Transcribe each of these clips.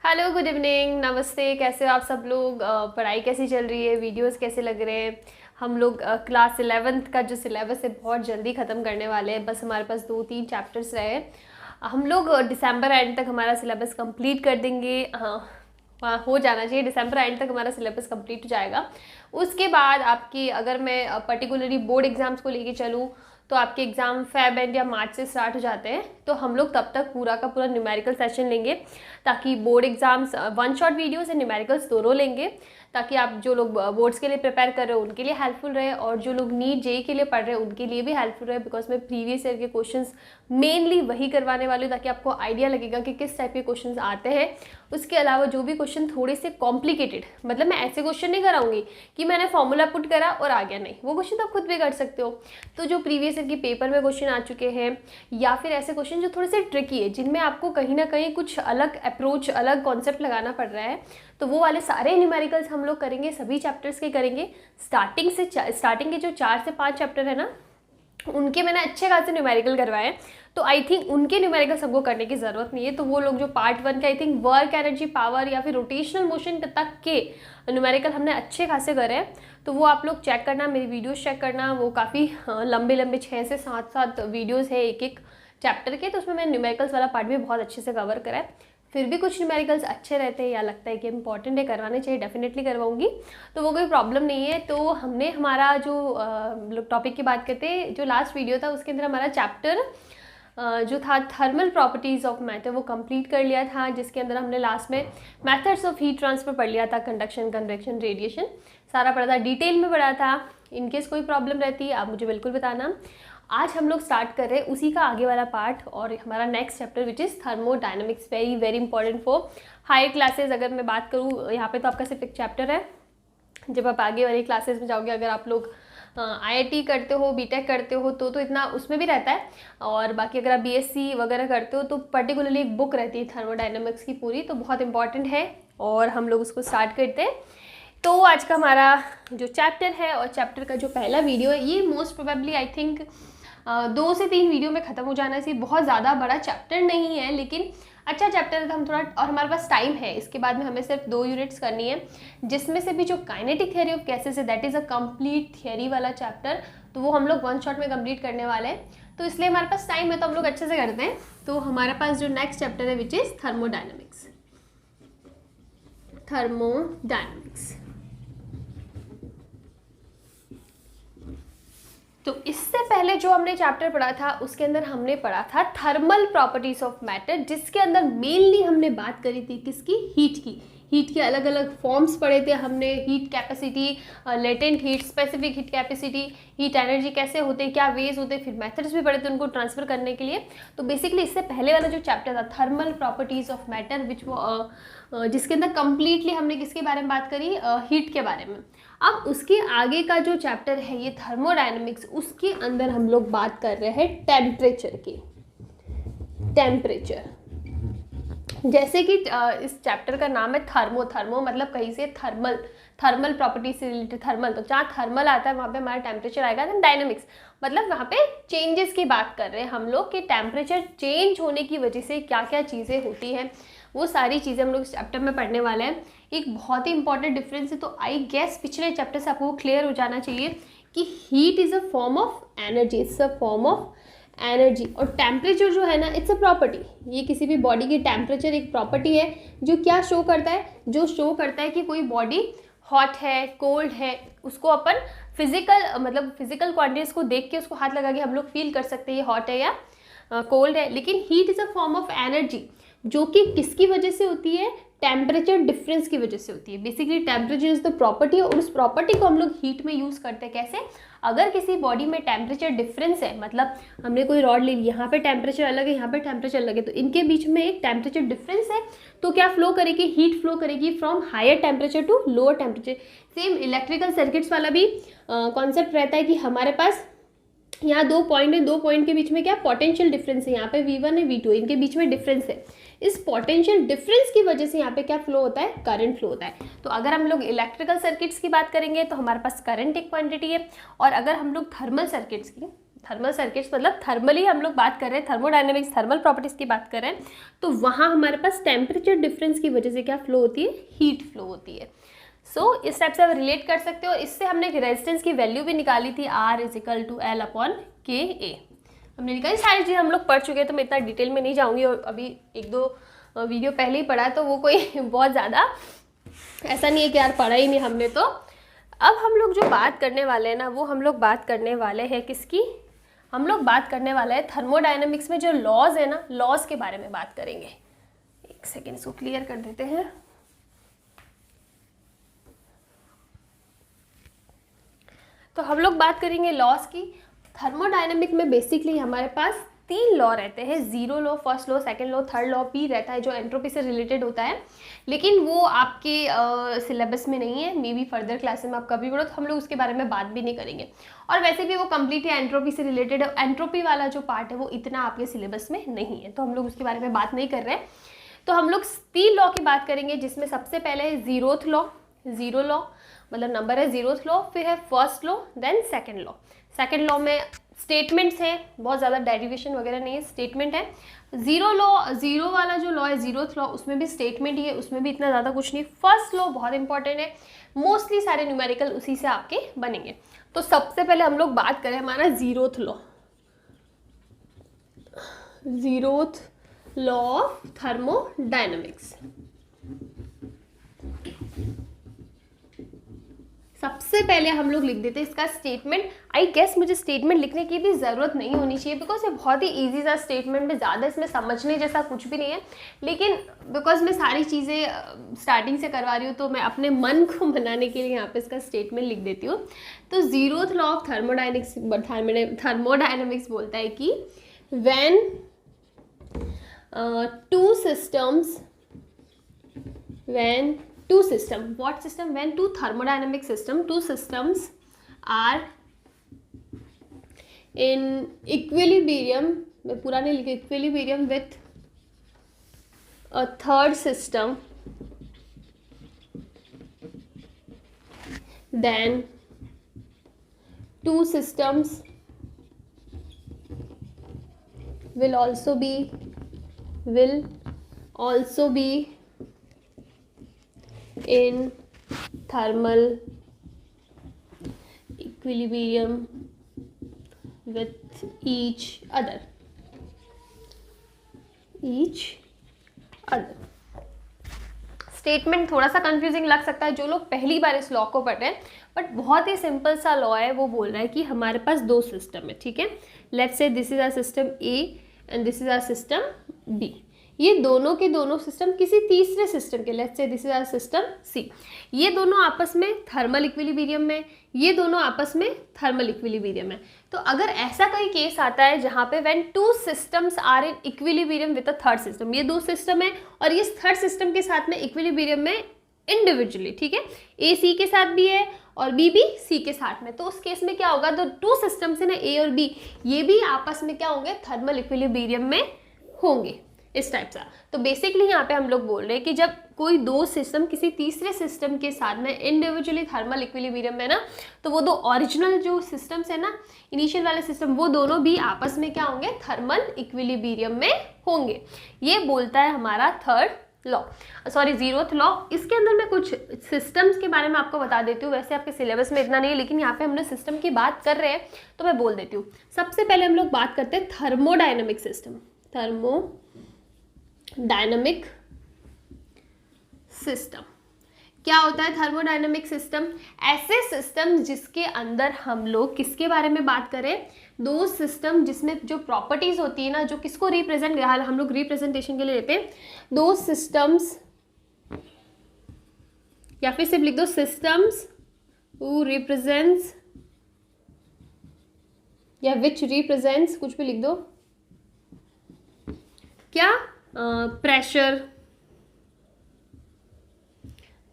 Hello, good evening, नमस्ते। कैसे हो आप सब लोग? पढ़ाई कैसी चल रही है? वीडियोस कैसे लग रहे हैं? हम लोग क्लास 11th का जो सिलेबस है बहुत जल्दी ख़त्म करने वाले हैं। बस हमारे पास 2-3 चैप्टर्स रहे हैं। हम लोग दिसंबर एंड तक हमारा सिलेबस कंप्लीट कर देंगे। हाँ, हो जाना चाहिए। दिसंबर एंड तक हमारा सिलेबस कंप्लीट हो जाएगा। उसके बाद आपकी, अगर मैं पर्टिकुलरली बोर्ड एग्जाम्स को लेके चलूँ तो आपके एग्ज़ाम फेब एंड या मार्च से स्टार्ट हो जाते हैं। तो हम लोग तब तक पूरा का पूरा न्यूमेरिकल सेशन लेंगे, ताकि board exams one shot videos and numericals दोनों लेंगे, ताकि आप जो लोग बोर्ड्स के लिए प्रिपेयर कर रहे हो उनके लिए हेल्पफुल रहे, और जो लोग नीट जेई के लिए पढ़ रहे हैं उनके लिए भी हेल्पफुल रहे। बिकॉज मैं प्रीवियस ईयर के क्वेश्चंस मेनली वही करवाने वाली हूँ, ताकि आपको आइडिया लगेगा कि किस टाइप के क्वेश्चंस आते हैं। उसके अलावा जो भी क्वेश्चन थोड़े से कॉम्प्लिकेटेड, मतलब मैं ऐसे क्वेश्चन नहीं कराऊंगी कि मैंने फॉर्मूला पुट करा और आ गया, नहीं, वो क्वेश्चन तो आप खुद भी कर सकते हो। तो जो प्रीवियस ईयर की पेपर में क्वेश्चन आ चुके हैं, या फिर ऐसे क्वेश्चन जो थोड़े से ट्रिकी है, जिनमें आपको कहीं ना कहीं कुछ अलग अप्रोच, अलग कॉन्सेप्ट लगाना पड़ रहा है, तो वो वाले सारे न्यूमेरिकल्स हम लोग करेंगे। सभी चैप्टर्स के करेंगे। स्टार्टिंग के जो 4 से 5 चैप्टर है ना, उनके मैंने अच्छे खासे न्यूमेरिकल करवाए। तो आई थिंक उनके न्यूमेरिकल सबको करने की ज़रूरत नहीं है। तो वो लोग जो पार्ट 1 के I think work, energy, power या फिर रोटेशनल मोशन तक के न्यूमेरिकल हमने अच्छे खासे करे हैं। तो वो आप लोग चेक करना, मेरी वीडियोस चेक करना। वो काफ़ी लंबे लंबे 6 से 7 वीडियोज़ है एक एक चैप्टर के। तो उसमें मैंने न्यूमेरिकल्स वाला पार्ट भी बहुत अच्छे से कवर करा है। फिर भी कुछ न्यूमेरिकल्स अच्छे रहते हैं या लगता है कि इंपॉर्टेंट है, करवाने चाहिए, डेफिनेटली करवाऊंगी। तो वो कोई प्रॉब्लम नहीं है। तो हमने हमारा जो टॉपिक की बात करते हैं, जो लास्ट वीडियो था उसके अंदर हमारा चैप्टर जो था थर्मल प्रॉपर्टीज़ ऑफ मैटर, वो कंप्लीट कर लिया था, जिसके अंदर हमने लास्ट में मेथड्स ऑफ हीट ट्रांसफर पढ़ लिया था। कंडक्शन, कन्वेक्शन, रेडिएशन सारा पढ़ा था, डिटेल में पढ़ा था। इनकेस कोई प्रॉब्लम रहती है आप मुझे बिल्कुल बताना। आज हम लोग स्टार्ट कर रहे हैं उसी का आगे वाला पार्ट, और हमारा next chapter which is thermodynamics. Very very important for higher classes. अगर मैं बात करूँ यहाँ पे, तो आपका सिर्फ एक चैप्टर है। जब आप आगे वाली क्लासेस में जाओगे, अगर आप लोग आईआईटी करते हो, बीटेक करते हो, तो इतना उसमें भी रहता है। और बाकी अगर आप बीएससी वगैरह करते हो तो पर्टिकुलरली एक बुक रहती है थर्मोडायनेमिक्स की पूरी, तो बहुत इंपॉर्टेंट है। और हम लोग उसको स्टार्ट करते हैं। तो आज का हमारा जो चैप्टर है, और चैप्टर का जो पहला वीडियो है, ये मोस्ट प्रोबेबली आई थिंक 2 से 3 वीडियो में ख़त्म हो जाना चाहिए। बहुत ज़्यादा बड़ा चैप्टर नहीं है, लेकिन अच्छा चैप्टर है। तो हम थोड़ा, और हमारे पास टाइम है, इसके बाद में हमें सिर्फ 2 यूनिट्स करनी है, जिसमें से भी जो काइनेटिक थ्योरी ऑफ गैसेस है, that is a complete theory वाला चैप्टर। तो वो हम लोग 1 शॉट में कंप्लीट करने वाले हैं। तो इसलिए हमारे पास टाइम है, तो हम लोग अच्छे से करते हैं। तो हमारे पास जो नेक्स्ट चैप्टर है विच इज़ थर्मोडायनेमिक्स। थर्मोडायनेमिक्स। तो इससे पहले जो हमने चैप्टर पढ़ा था, उसके अंदर हमने पढ़ा था थर्मल प्रॉपर्टीज ऑफ मैटर, जिसके अंदर मेनली हमने बात करी थी किसकी? हीट की। हीट के अलग अलग फॉर्म्स पढ़े थे हमने। Heat capacity, latent heat, specific heat capacity, heat energy कैसे होते हैं, क्या वेज होते हैं, फिर मेथड्स भी पढ़े थे उनको ट्रांसफर करने के लिए। तो बेसिकली इससे पहले वाला जो चैप्टर था थर्मल प्रॉपर्टीज ऑफ मैटर, विच वो जिसके अंदर कंप्लीटली हमने किसके बारे में बात करी? हीट के बारे में। अब उसके आगे का जो चैप्टर है ये थर्मोडायनेमिक्स, उसके अंदर हम लोग बात कर रहे हैं टेम्परेचर की। टेम्परेचर, जैसे कि इस चैप्टर का नाम है थर्मो। थर्मो मतलब कहीं से थर्मल, थर्मल प्रॉपर्टी से रिलेटेड थर्मल। तो जहाँ थर्मल आता है वहाँ पे हमारा टेम्परेचर आएगा। देन डायनेमिक्स मतलब वहाँ पे चेंजेस की बात कर रहे हैं हम लोग, कि टेम्परेचर चेंज होने की वजह से क्या क्या चीज़ें होती हैं। वो सारी चीज़ें हम लोग इस चैप्टर में पढ़ने वाले हैं। एक बहुत ही इंपॉर्टेंट डिफरेंस है, तो आई गेस पिछले चैप्टर से आपको क्लियर हो जाना चाहिए कि heat is a form of energy. It's a form of energy. और टेम्परेचर जो है ना, इट्स अ प्रॉपर्टी। ये किसी भी बॉडी की टेम्परेचर एक प्रॉपर्टी है, जो क्या शो करता है? जो शो करता है कि कोई बॉडी हॉट है, कोल्ड है। उसको अपन फिजिकल, मतलब फिजिकल क्वांटिटीज को देख के उसको हाथ लगा के हम लोग फील कर सकते हैं ये हॉट है या कोल्ड है। लेकिन heat is a form of energy, जो कि किसकी वजह से होती है? टेम्परेचर डिफरेंस की वजह से होती है। Basically temperature is the property, और उस प्रॉपर्टी को हम लोग हीट में यूज़ करते हैं। कैसे? अगर किसी बॉडी में टेम्परेचर डिफरेंस है, मतलब हमने कोई रॉड ले ली, यहाँ पे टेम्परेचर अलग है, यहाँ पे टेम्परेचर अलग है, तो इनके बीच में एक टेम्परेचर डिफरेंस है, तो क्या फ्लो करेगी? हीट फ्लो करेगी from higher temperature to lower temperature. Same electrical circuits वाला भी कॉन्सेप्ट रहता है कि हमारे पास यहाँ 2 पॉइंट है, 2 पॉइंट के बीच में क्या पोटेंशियल डिफरेंस है। यहाँ पे V1 है, V2, इनके बीच में डिफरेंस है। इस पोटेंशियल डिफरेंस की वजह से यहाँ पे क्या फ्लो होता है? करंट फ्लो होता है। तो अगर हम लोग इलेक्ट्रिकल सर्किट्स की बात करेंगे तो हमारे पास करंट एक क्वांटिटी है, और अगर हम लोग थर्मल सर्किट्स की, थर्मल सर्किट्स मतलब थर्मली हम लोग बात कर रहे हैं, थर्मोडायनेमिक्स थर्मल प्रॉपर्टीज़ की बात कर रहे हैं, तो वहाँ हमारे पास टेम्परेचर डिफरेंस की वजह से क्या फ्लो होती है, हीट फ्लो होती है। सो इस टाइप से आप रिलेट कर सकते हो। इससे हमने एक रेजिस्टेंस की वैल्यू भी निकाली थी, R=L/KA। हमने निकाली, सारी चीज़ हम लोग पढ़ चुके हैं, तो मैं इतना डिटेल में नहीं जाऊँगी, और अभी 1-2 वीडियो पहले ही पढ़ा है, तो वो कोई बहुत ज़्यादा ऐसा नहीं है कि यार पढ़ा ही नहीं हमने। तो अब हम लोग जो बात करने वाले हैं ना, वो हम लोग बात करने वाले हैं किसकी, हम लोग बात करने वाले हैं थर्मोडायनेमिक्स में जो लॉज है ना, लॉज के बारे में बात करेंगे। एक सेकेंड इसको क्लियर कर देते हैं। तो हम लोग बात करेंगे लॉज की। थर्मोडायनेमिक में बेसिकली हमारे पास 3 लॉ रहते हैं, zero law, first law, second law, third law भी रहता है जो एंट्रोपी से रिलेटेड होता है, लेकिन वो आपके सिलेबस में नहीं है। मे बी फर्दर क्लासेस में आप कभी पढ़ो, तो हम लोग उसके बारे में बात भी नहीं करेंगे। और वैसे भी वो कम्प्लीटली एंट्रोपी से रिलेटेड है, एंट्रोपी वाला जो पार्ट है वो इतना आपके सिलेबस में नहीं है, तो हम लोग उसके बारे में बात नहीं कर रहे हैं। तो हम लोग 3 लॉ की बात करेंगे, जिसमें सबसे पहले है जीरोथ लॉ। जीरो लॉ मतलब नंबर है जीरोथ लॉ, फिर है first law, then second law. Second law में स्टेटमेंट्स हैं, बहुत ज़्यादा डेरिवेशन वगैरह नहीं है, स्टेटमेंट है। जीरो लॉ, जीरो वाला जो लॉ है जीरोथ लॉ, उसमें भी स्टेटमेंट ही है, उसमें भी इतना ज़्यादा कुछ नहीं। फर्स्ट लॉ बहुत इंपॉर्टेंट है, मोस्टली सारे न्यूमेरिकल उसी से आपके बनेंगे। तो सबसे पहले हम लोग बात करें हमारा zeroth law, zeroth law of thermodynamics. सबसे पहले हम लोग लिख देते हैं इसका स्टेटमेंट। आई गेस मुझे स्टेटमेंट लिखने की भी ज़रूरत नहीं होनी चाहिए, बिकॉज ये बहुत ही इजी सा स्टेटमेंट में, ज़्यादा इसमें समझने जैसा कुछ भी नहीं है, लेकिन बिकॉज मैं सारी चीज़ें स्टार्टिंग से करवा रही हूँ, तो मैं अपने मन को मनाने के लिए यहाँ पे इसका स्टेटमेंट लिख देती हूँ। तो जीरोथ लॉ ऑफ थर्मोडायनेमिक्स बोलता है कि when two thermodynamic system, two systems are in equilibrium, मैं पूरा नहीं लिखा, equilibrium with a third system, then two systems will also be in thermal equilibrium with each other. Statement थोड़ा सा confusing लग सकता है जो लोग पहली बार इस लॉ को पढ़ रहे हैं, बट बहुत ही सिंपल सा लॉ है। वो बोल रहा है कि हमारे पास 2 सिस्टम है, ठीक है। Let's say this is our system A and this is our system B. ये दोनों के दोनों सिस्टम किसी तीसरे सिस्टम के, let's say this is our system C, ये दोनों आपस में थर्मल इक्विलिब्रियम में, ये दोनों आपस में थर्मल इक्विलिब्रियम में। तो अगर ऐसा कोई केस आता है जहाँ पे when 2 systems are in equilibrium with a third system, ये 2 सिस्टम है और ये थर्ड सिस्टम के साथ में इक्विलिब्रियम में इंडिविजुअली, ठीक है, ए सी के साथ भी है और बी भी सी के साथ में, तो उस केस में क्या होगा, तो 2 सिस्टम्स है ना, ए और बी, ये भी आपस में क्या होंगे, थर्मल इक्विलिब्रियम में होंगे, इस टाइप सा। तो बेसिकली यहाँ पे हम लोग बोल रहे हैं कि जब कोई 2 सिस्टम किसी तीसरे सिस्टम के साथ में इंडिविजुअली थर्मल इक्विलिब्रियम में ना, तो वो 2 ओरिजिनल जो सिस्टम्स है ना, इनिशियल वाले सिस्टम, वो दोनों भी आपस में क्या होंगे, थर्मल इक्विलिब्रियम में होंगे। ये बोलता है हमारा third law, sorry zeroth law. इसके अंदर मैं कुछ सिस्टम्स के बारे में आपको बता देती हूँ, वैसे आपके सिलेबस में इतना नहीं है, लेकिन यहाँ पे हमने सिस्टम की बात कर रहे हैं तो मैं बोल देती हूँ। सबसे पहले हम लोग बात करते हैं थर्मोडायनेमिक सिस्टम, थर्मोडायनेमिक सिस्टम क्या होता है। थर्मोडायनेमिक सिस्टम ऐसे सिस्टम जिसके अंदर हम लोग किसके बारे में बात करें, 2 सिस्टम जिसमें जो प्रॉपर्टीज होती है ना, जो किसको रिप्रेजेंट, हम लोग रिप्रेजेंटेशन के लिए लेते हैं 2 सिस्टम्स, या फिर सिर्फ लिख दो सिस्टम्स हु रिप्रेजेंट्स, या विच रिप्रेजेंट्स, कुछ भी लिख दो, क्या, pressure,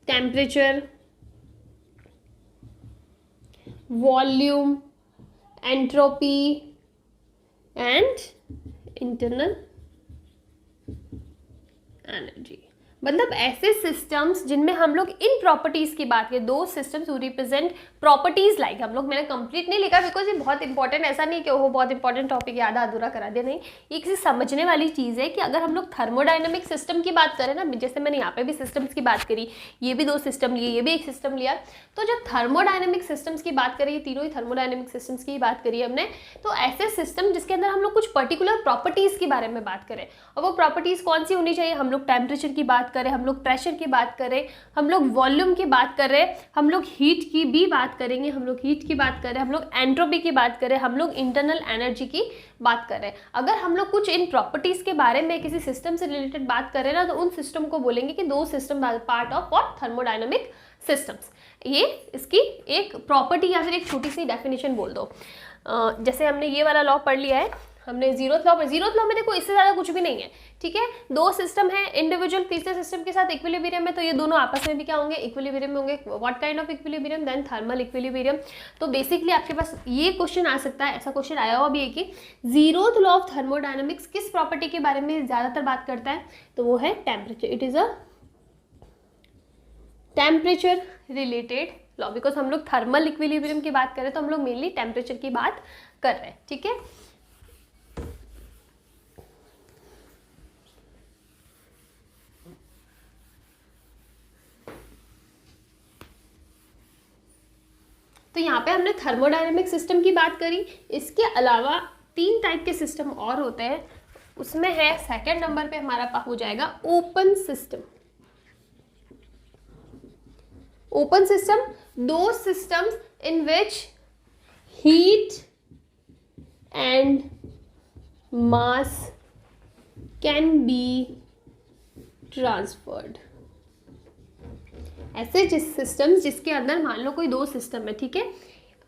temperature, volume, entropy and internal energy. मतलब ऐसे सिस्टम्स जिनमें हम लोग इन प्रॉपर्टीज की बात करें, दो systems who represent properties like, हम लोग, मैंने कंप्लीट नहीं लिखा बिकॉज ये बहुत इंपॉर्टेंट, ऐसा नहीं कि वो बहुत इंपॉर्टेंट टॉपिक याद अधूरा करा दिया, नहीं, ये किसी समझने वाली चीज़ है कि अगर हम लोग थर्मोडाइनमिक सिस्टम की बात करें ना, जैसे मैंने यहाँ पे भी सिस्टम्स की बात करी, ये भी दो सिस्टम लिए, ये भी एक सिस्टम लिया, तो जब थर्मोडाइनमिक सिस्टम्स की बात करें, ये तीनों ही थर्मोडाइनमिक सिस्टम्स की बात करी हमने, तो ऐसे सिस्टम जिसके अंदर हम लोग कुछ पर्टिकुलर प्रॉपर्टीज के बारे में बात करें, और वो प्रॉपर्टीज कौन सी होनी चाहिए, हम लोग टेम्परेचर की बात करें, हम लोग प्रेशर की बात करें, हम लोग वॉल्यूम की बात करें, हम लोग हीट की भी बात करेंगे, हम लोग हीट की बात करें, हम लोग एंट्रोपी की बात करें, हम लोग इंटरनल एनर्जी की बात करें, अगर हम लोग कुछ इन प्रॉपर्टीज के बारे में किसी सिस्टम से रिलेटेड बात करें ना, तो उन सिस्टम को बोलेंगे कि दो system part of what, thermodynamic systems. ये इसकी एक प्रॉपर्टी या फिर एक छोटी सी डेफिनेशन बोल दो। जैसे हमने ये वाला लॉ पढ़ लिया है, हमने जीरोथ लॉ में देखो इससे ज़्यादा कुछ भी नहीं है, ठीक है, दो सिस्टम है इंडिविजुअल, तीसरे सिस्टम के साथ इक्विलिब्रियम में, तो ये दोनों आपस में भी क्या होंगे, इक्विलिब्रियम में होंगे। What kind of equilibrium, then thermal equilibrium. तो बेसिकली आपके पास ये क्वेश्चन आ सकता है, ऐसा क्वेश्चन आया हुआ भी है कि जीरोथ लॉ ऑफ थर्मोडायनामिक्स किस प्रॉपर्टी के बारे में ज़्यादातर बात करता है, तो वो है temperature. It is a temperature related law, because हम लोग थर्मल इक्विलिब्रियम की बात करें तो हम लोग मेनली टेम्परेचर की बात कर रहे हैं, ठीक है। तो यहाँ पे हमने थर्मोडायनेमिक सिस्टम की बात करी, इसके अलावा तीन टाइप के सिस्टम और होते हैं, उसमें है सेकंड नंबर पे हमारा हो जाएगा ओपन सिस्टम। ओपन सिस्टम, दो systems in which heat and mass can be transferred. ऐसे जिस सिस्टम्स जिसके अंदर मान लो कोई दो सिस्टम है, ठीक है,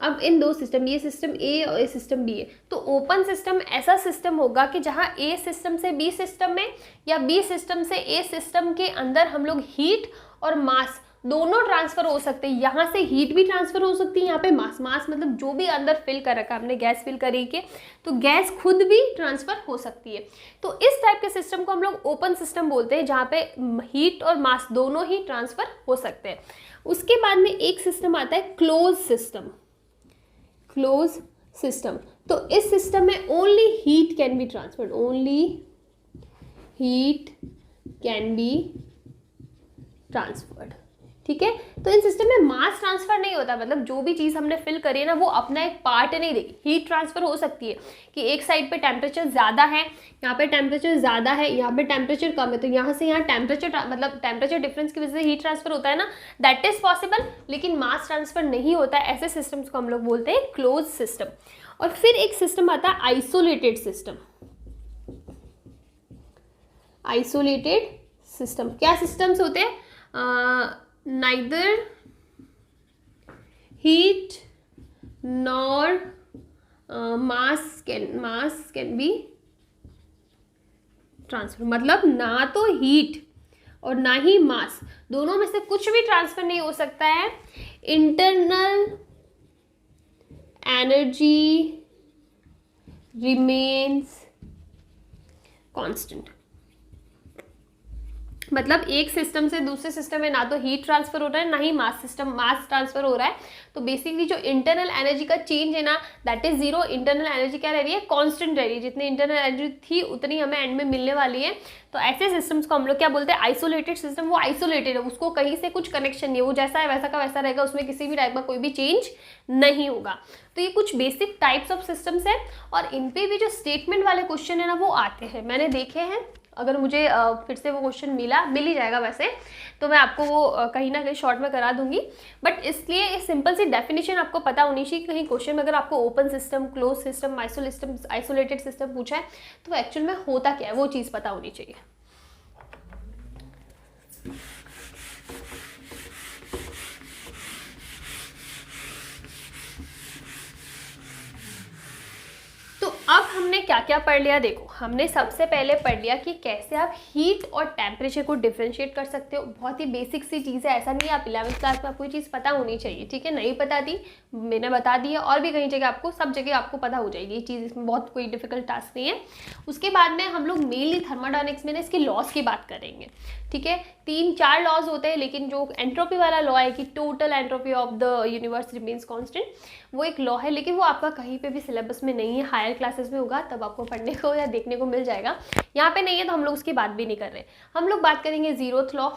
अब इन दो सिस्टम, ये सिस्टम ए और ये सिस्टम बी है, तो ओपन सिस्टम ऐसा सिस्टम होगा कि जहाँ ए सिस्टम से बी सिस्टम में या बी सिस्टम से ए सिस्टम के अंदर हम लोग हीट और मास दोनों ट्रांसफर हो सकते हैं। यहाँ से हीट भी ट्रांसफर हो सकती है, यहाँ पे मास मतलब जो भी अंदर फिल कर रखा है हमने, गैस फिल करी के, तो गैस खुद भी ट्रांसफर हो सकती है। तो इस टाइप के सिस्टम को हम लोग ओपन सिस्टम बोलते हैं, जहाँ पे हीट और मास दोनों ही ट्रांसफर हो सकते हैं। उसके बाद में एक सिस्टम आता है क्लोज सिस्टम। क्लोज सिस्टम, तो इस सिस्टम में only heat can be transferred, only heat can be transferred, ठीक है। तो इन सिस्टम में मास ट्रांसफर नहीं होता, मतलब जो भी चीज़ हमने फिल करी है ना वो अपना एक पार्ट नहीं देगी। हीट ट्रांसफर हो सकती है कि एक साइड पे टेम्परेचर ज़्यादा है, यहाँ पे टेम्परेचर ज़्यादा है, यहाँ पे टेम्परेचर कम है, तो यहाँ से यहाँ टेम्परेचर मतलब टेम्परेचर डिफरेंस की वजह से हीट ट्रांसफर होता है ना, दैट इज़ पॉसिबल, लेकिन मास ट्रांसफर नहीं होता है। ऐसे सिस्टम्स को हम लोग बोलते हैं क्लोज सिस्टम। और फिर एक सिस्टम आता है आइसोलेटेड सिस्टम। आइसोलेटेड सिस्टम, क्या सिस्टम्स होते हैं, neither heat nor mass can be transfer, मतलब ना तो हीट और ना ही मास, दोनों में से कुछ भी ट्रांसफर नहीं हो सकता है। इंटरनल एनर्जी रिमेन्स कांस्टेंट, मतलब एक सिस्टम से दूसरे सिस्टम में ना तो हीट ट्रांसफर हो रहा है ना ही मास ट्रांसफर हो रहा है। तो बेसिकली जो इंटरनल एनर्जी का चेंज है ना, that is zero. Internal energy क्या रह रही है, कांस्टेंट रह रही है, जितनी इंटरनल एनर्जी थी उतनी हमें एंड में मिलने वाली है। तो ऐसे सिस्टम्स को हम लोग क्या बोलते हैं, आइसोलेटेड सिस्टम। वो आइसोलेटेड है, उसको कहीं से कुछ कनेक्शन नहीं है, वो जैसा है वैसा का वैसा रहेगा, उसमें किसी भी टाइप का कोई भी चेंज नहीं होगा। तो ये कुछ बेसिक टाइप्स ऑफ सिस्टम्स हैं, और इन पे भी जो स्टेटमेंट वाले क्वेश्चन है ना वो आते हैं, मैंने देखे हैं। अगर मुझे फिर से वो क्वेश्चन मिल ही जाएगा वैसे, तो मैं आपको वो कहीं ना कहीं शॉर्ट में करा दूंगी। बट इसलिए सिंपल सी डेफिनेशन आपको पता होनी चाहिए। कहीं क्वेश्चन में अगर आपको open system, close system, isolated system पूछा है तो एक्चुअल में होता क्या है वो चीज़ पता होनी चाहिए। तो अब हमने क्या क्या पढ़ लिया, देखो हमने सबसे पहले पढ़ लिया कि कैसे आप हीट और टेम्परेचर को डिफरेंशिएट कर सकते हो। बहुत ही बेसिक सी चीज़ है, ऐसा नहीं है आप 11वीं क्लास में आपको ये चीज़ पता होनी चाहिए, ठीक है। नहीं पता थी, मैंने बता दी है, और भी कई जगह आपको, सब जगह आपको पता हो जाएगी ये चीज़, इसमें बहुत कोई डिफिकल्ट टास्क नहीं है। उसके बाद में हम लोग मेनली थर्मोडायनेमिक्स में ना इसके लॉस की बात करेंगे, ठीक है। 3-4 लॉज होते हैं, लेकिन जो एंट्रोपी वाला लॉ है कि total entropy of the universe remains constant, वो एक लॉ है, लेकिन वो आपका कहीं पे भी सिलेबस में नहीं है। हायर क्लासेस में होगा तब आपको पढ़ने को या देखने को मिल जाएगा, यहाँ पे नहीं है तो हम लोग उसकी बात भी नहीं कर रहे। हम लोग बात करेंगे 0th लॉ,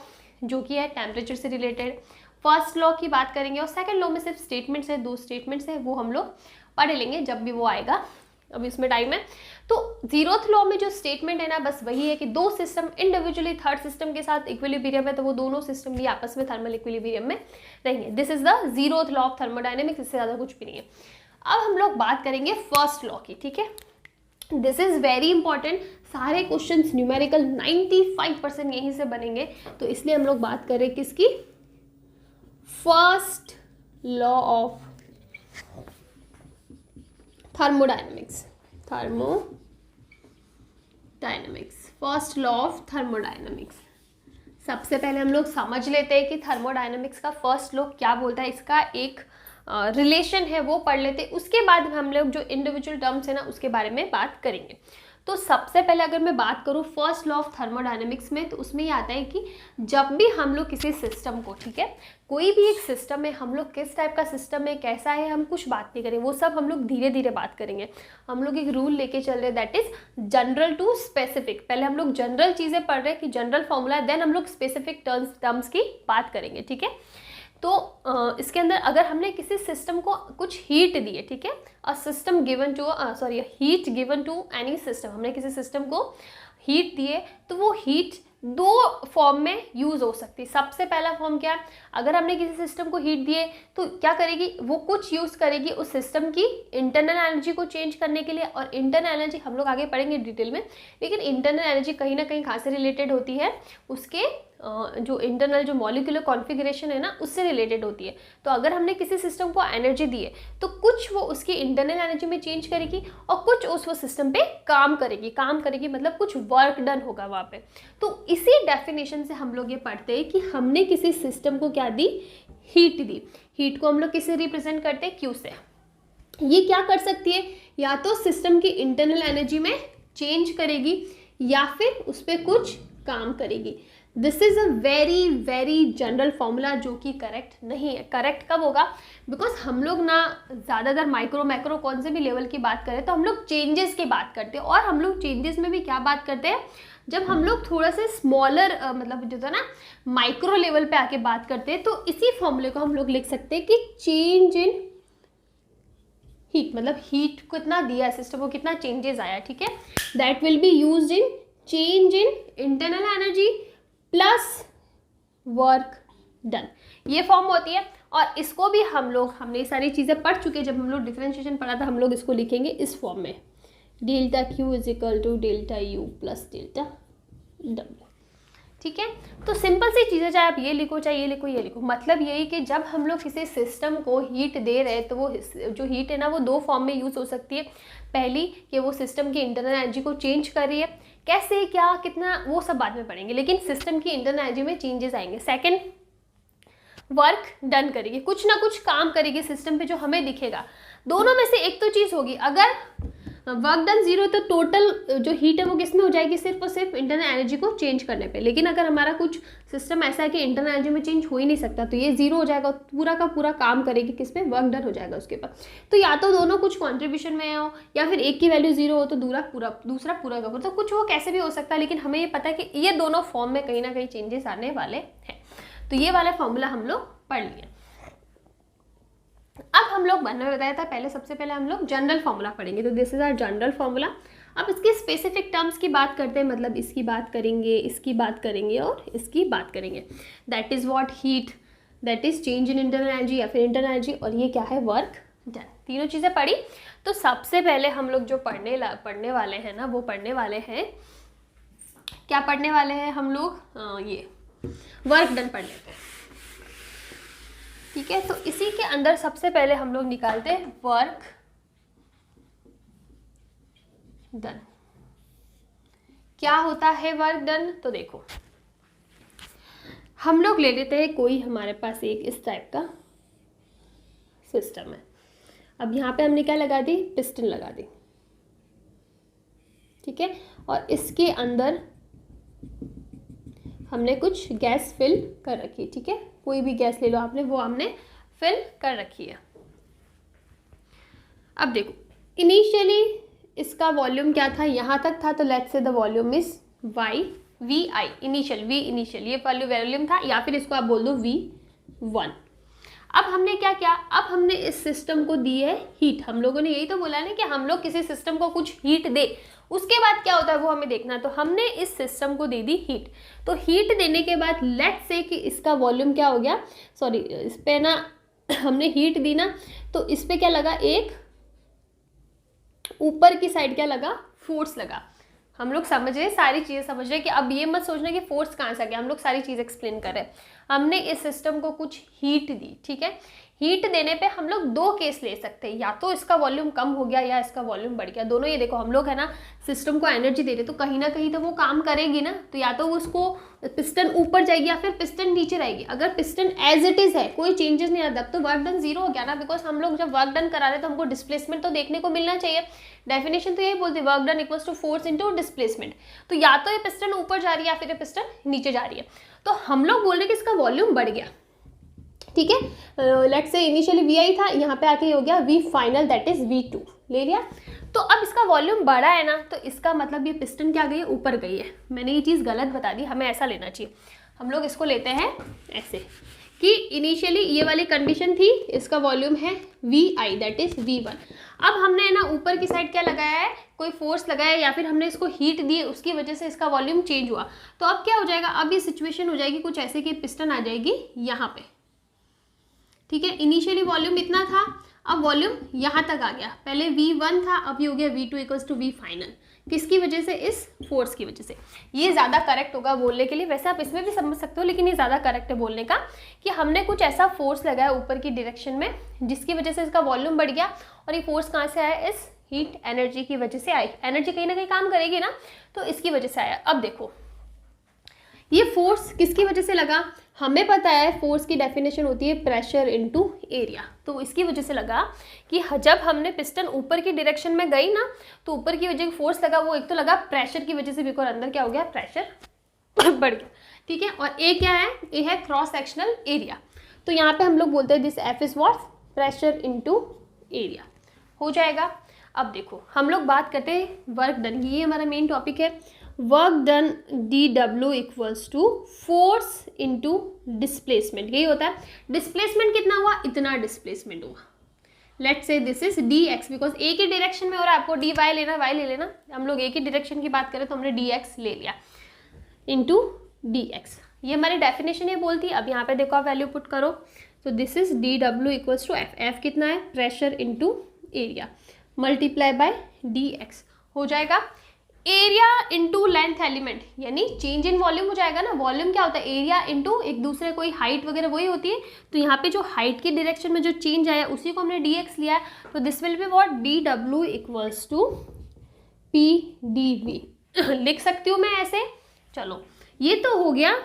जो कि है टेम्परेचर से रिलेटेड। फर्स्ट लॉ की बात करेंगे, और सेकेंड लॉ में सिर्फ स्टेटमेंट्स है, 2 स्टेटमेंट्स है, वो हम लोग पढ़ लेंगे जब भी वो आएगा, अभी इसमें टाइम है। तो 0th लॉ में जो स्टेटमेंट है ना, बस वही है कि दो सिस्टम इंडिविजुअली थर्ड सिस्टम के साथ इक्विलिब्रियम है, तो वो दोनों सिस्टम भी आपस में थर्मल इक्विलिब्रियम में रहेंगे। This is the 0th law of thermodynamics, इससे ज़्यादा कुछ भी नहीं है। अब हम लोग बात करेंगे फर्स्ट लॉ की, ठीक है। दिस इज वेरी इंपॉर्टेंट, सारे क्वेश्चन न्यूमेरिकल 95% यहीं से बनेंगे, तो इसलिए हम लोग बात कर रहे हैं किसकी, first law of thermodynamics. First law of thermodynamics. सबसे पहले हम लोग समझ लेते हैं कि थर्मोडायनेमिक्स का फर्स्ट लॉ क्या बोलता है, इसका एक रिलेशन है वो पढ़ लेते हैं। उसके बाद हम लोग जो इंडिविजुअल टर्म्स है ना उसके बारे में बात करेंगे। तो सबसे पहले अगर मैं बात करूँ फर्स्ट लॉ ऑफ थर्मोडायनेमिक्स में, तो उसमें ये आता है कि जब भी हम लोग किसी सिस्टम को, ठीक है, कोई भी एक सिस्टम है, हम लोग किस टाइप का सिस्टम है, कैसा है, हम कुछ बात नहीं करें, वो सब हम लोग धीरे धीरे बात करेंगे। हम लोग एक रूल लेके चल रहे हैं, that is general to specific. पहले हम लोग जनरल चीज़ें पढ़ रहे हैं कि जनरल फॉर्मूला, देन हम लोग स्पेसिफिक टर्म्स की बात करेंगे, ठीक है। तो इसके अंदर अगर हमने किसी सिस्टम को कुछ हीट दी है, ठीक है, a system given to heat given to any system, हमने किसी सिस्टम को हीट दिए, तो वो हीट 2 फॉर्म में यूज़ हो सकती है। सबसे पहला फॉर्म क्या है, अगर हमने किसी सिस्टम को हीट दिए तो क्या करेगी, वो कुछ यूज़ करेगी उस सिस्टम की इंटरनल एनर्जी को चेंज करने के लिए। और इंटरनल एनर्जी हम लोग आगे पढ़ेंगे डिटेल में, लेकिन इंटरनल एनर्जी कहीं ना कहीं कहाँ से रिलेटेड होती है, उसके जो इंटरनल जो मॉलिक्यूलर कॉन्फ़िगरेशन है ना उससे रिलेटेड होती है। तो अगर हमने किसी सिस्टम को एनर्जी दी है तो कुछ वो उसकी इंटरनल एनर्जी में चेंज करेगी और कुछ उस वो सिस्टम पे काम करेगी मतलब कुछ वर्क डन होगा वहाँ पे। तो इसी डेफिनेशन से हम लोग ये पढ़ते हैं कि हमने किसी सिस्टम को क्या दी, हीट दी। हीट को हम लोग किससे रिप्रेजेंट करते हैं, क्यू से। ये क्या कर सकती है, या तो सिस्टम की इंटरनल एनर्जी में चेंज करेगी या फिर उस पर कुछ काम करेगी। This is a very very general formula जो कि करेक्ट नहीं है। करेक्ट कब होगा, बिकॉज हम लोग ना ज़्यादातर माइक्रो मैक्रो कौन से भी लेवल की बात करें तो हम लोग चेंजेस की बात करते हैं। और हम लोग चेंजेस में भी क्या बात करते हैं, जब हम लोग थोड़ा से स्मॉलर मतलब जो था ना माइक्रो लेवल पे आके बात करते हैं, तो इसी फॉर्मूले को हम लोग लिख सकते हैं कि चेंज इन हीट, मतलब हीट को कितना दिया सिस्टम को, कितना चेंजेस आया, ठीक है, that will be used in change in internal energy plus work done. ये फॉर्म होती है। और इसको भी हमने ये सारी चीज़ें पढ़ चुके हैं, जब हम लोग डिफरेंशिएशन पढ़ा था, हम लोग इसको लिखेंगे इस फॉर्म में, delta Q is equal to delta U plus delta W, ठीक है। तो सिंपल सी चीज़ें, चाहे आप ये लिखो चाहे ये लिखो ये लिखो, मतलब यही कि जब हम लोग किसी सिस्टम को हीट दे रहे हैं तो वो जो हीट है ना वो 2 फॉर्म में यूज़ हो सकती है। पहली कि वो सिस्टम की इंटरनल एनर्जी को चेंज कर रही है, कैसे क्या कितना वो सब बाद में पढ़ेंगे, लेकिन सिस्टम की इंटरनल एनर्जी में चेंजेस आएंगे। सेकंड, वर्क डन करेगी, कुछ ना कुछ काम करेगी सिस्टम पे जो हमें दिखेगा। दोनों में से एक तो चीज़ होगी, अगर वर्क डन 0 तो टोटल जो हीट है वो किस में हो जाएगी, सिर्फ और सिर्फ इंटरनल एनर्जी को चेंज करने पे। लेकिन अगर हमारा कुछ सिस्टम ऐसा है कि इंटरनल एनर्जी में चेंज हो ही नहीं सकता, तो ये 0 हो जाएगा, पूरा का पूरा काम करेगी किस पे, वर्क डन हो जाएगा उसके पास। तो या तो दोनों कुछ कॉन्ट्रीब्यूशन में हो, या फिर एक की वैल्यू 0 हो तो दूसरा पूरा का पूरा, तो कुछ वो कैसे भी हो सकता है। लेकिन हमें ये पता है कि ये दोनों फॉर्म में कहीं ना कहीं चेंजेस आने वाले हैं। तो ये वाला फॉर्मूला हम लोग पढ़ लिए। अब हम लोग मैंने बताया था पहले, सबसे पहले हम लोग जनरल फॉर्मूला पढ़ेंगे, तो this is our general formula. अब इसकी स्पेसिफिक टर्म्स की बात करते हैं, मतलब इसकी बात करेंगे, इसकी बात करेंगे और इसकी बात करेंगे। That is what, heat, that is change in internal energy या फिर इंटरनल एनर्जी, और ये क्या है, वर्क डन। तीनों चीज़ें पढ़ी। तो सबसे पहले हम लोग जो पढ़ने वाले हैं ना, वो पढ़ने वाले हैं, क्या पढ़ने वाले हैं हम लोग, ये वर्क डन पढ़ लेते हैं, ठीक है। तो इसी के अंदर सबसे पहले हम लोग निकालते हैं वर्क डन। क्या होता है वर्क डन? तो देखो हम लोग ले लेते हैं कोई हमारे पास एक इस टाइप का सिस्टम है। अब यहाँ पे हमने क्या लगा दी? पिस्टन लगा दी, ठीक है, और इसके अंदर हमने कुछ गैस फिल कर रखी है, ठीक है, कोई भी गैस ले लो आपने, वो हमने फिल कर रखी है। अब देखो इनिशियली इसका वॉल्यूम क्या था? यहाँ तक था, तो let's say the volume is V I initial ये वॉल्यूम था, या फिर इसको आप बोल दो V1। अब हमने क्या किया? अब हमने इस सिस्टम को दी है हीट। हम लोगों ने यही तो बोला ना कि हम लोग किसी सिस्टम को कुछ हीट दे, उसके बाद क्या होता है वो हमें देखना है। तो हमने इस सिस्टम को दे दी हीट। तो हीट देने के बाद लेट्स से कि इसका वॉल्यूम क्या हो गया, सॉरी इस पे ना हमने हीट दी ना, तो इस पे क्या लगा? एक ऊपर की साइड क्या लगा? फोर्स लगा। हम लोग समझ रहे, सारी चीज़ें समझ रहे कि अब ये मत सोचना कि फोर्स कहाँ से आ गया, हम लोग सारी चीज़ एक्सप्लेन कर रहे हैं। हमने इस सिस्टम को कुछ हीट दी, ठीक है। हीट देने पे हम लोग दो केस ले सकते हैं, या तो इसका वॉल्यूम कम हो गया या इसका वॉल्यूम बढ़ गया। दोनों, ये देखो हम लोग है ना सिस्टम को एनर्जी दे रहे, तो कहीं ना कहीं तो वो काम करेगी ना। तो या तो उसको पिस्टन ऊपर जाएगी या फिर पिस्टन नीचे रहेगी। अगर पिस्टन एज इट इज है, कोई चेंजेस नहीं आता, तो वर्क डन जीरो हो गया ना, बिकॉज हम लोग जब वर्क डन करा रहे तो हमको डिस्प्लेसमेंट तो देखने को मिलना चाहिए। डेफिनेशन तो यही बोलती है, work done equals to force into displacement. तो या तो ये पिस्टन ऊपर जा रही है या फिर ये पिस्टन नीचे जा रही है। तो हम लोग बोल रहे कि इसका वॉल्यूम बढ़ गया, ठीक है। लेट्स से इनिशियली वी आई था, यहाँ पे आके हो गया we final, that is V2 ले लिया। तो अब इसका वॉल्यूम बढ़ा है ना, तो इसका मतलब ये पिस्टन क्या गई है? ऊपर गई है। मैंने ये चीज़ गलत बता दी, हमें ऐसा लेना चाहिए। हम लोग इसको लेते हैं ऐसे कि इनिशियली ये वाली कंडीशन थी, इसका वॉल्यूम है VI दैट इज V1। अब हमने ना ऊपर की साइड क्या लगाया है? कोई फोर्स लगाया या फिर हमने इसको हीट दी, उसकी वजह से इसका वॉल्यूम चेंज हुआ। तो अब क्या हो जाएगा? अब ये सिचुएशन हो जाएगी कुछ ऐसे कि पिस्टन आ जाएगी यहाँ पे, ठीक है। इनिशियली वॉल्यूम इतना था, अब वॉल्यूम यहाँ तक आ गया। पहले V1 था, अब ये हो गया V2 equals to V final. किसकी वजह से? इस फोर्स की वजह से। ये ज़्यादा करेक्ट होगा बोलने के लिए, वैसे आप इसमें भी समझ सकते हो, लेकिन ये ज़्यादा करेक्ट है बोलने का कि हमने कुछ ऐसा फोर्स लगाया ऊपर की डायरेक्शन में, जिसकी वजह से इसका वॉल्यूम बढ़ गया। और ये फोर्स कहाँ से आया? इस हीट एनर्जी की वजह से आई। एनर्जी कहीं ना कहीं काम करेगी ना, तो इसकी वजह से आया। अब देखो ये फोर्स किसकी वजह से लगा? हमें पता है फोर्स की डेफिनेशन होती है प्रेशर इनटू एरिया। तो इसकी वजह से लगा कि जब हमने पिस्टन ऊपर की डायरेक्शन में गई ना, तो ऊपर की वजह फोर्स लगा, वो एक तो लगा प्रेशर की वजह से, बिकॉज अंदर क्या हो गया? प्रेशर बढ़ गया, ठीक है। और ए क्या है? ए है क्रॉस सेक्शनल एरिया। तो यहाँ पे हम लोग बोलते हैं this F is what? Pressure into area हो जाएगा। अब देखो हम लोग बात करते हैं वर्क डन, ये हमारा मेन टॉपिक है। Work done DW equals to force into displacement, यही होता है। डिस्प्लेसमेंट कितना हुआ? इतना डिस्प्लेसमेंट हुआ। Let's say this is dx, because एक ही डायरेक्शन में हो रहा है, आपको dy लेना, y ले लेना। हम लोग एक ही डायरेक्शन की बात करें तो हमने dx ले लिया इंटू dx। ये हमारी डेफिनेशन ये बोलती है। अब यहाँ पे देखो आप वैल्यू पुट करो, तो this is DW equals to f कितना है? Pressure into area multiply by dx हो जाएगा। एरिया इंटू लेंथ एलिमेंट, यानी चेंज इन वॉल्यूम हो जाएगा ना। वॉल्यूम क्या होता है? एरिया इंटू एक दूसरे कोई हाइट वगैरह वही होती है। तो यहाँ पे जो हाइट की डायरेक्शन में जो चेंज आया उसी को हमने dx लिया है। तो this will be what? DW equals to PdV लिख सकती हूँ मैं ऐसे। चलो ये तो हो गया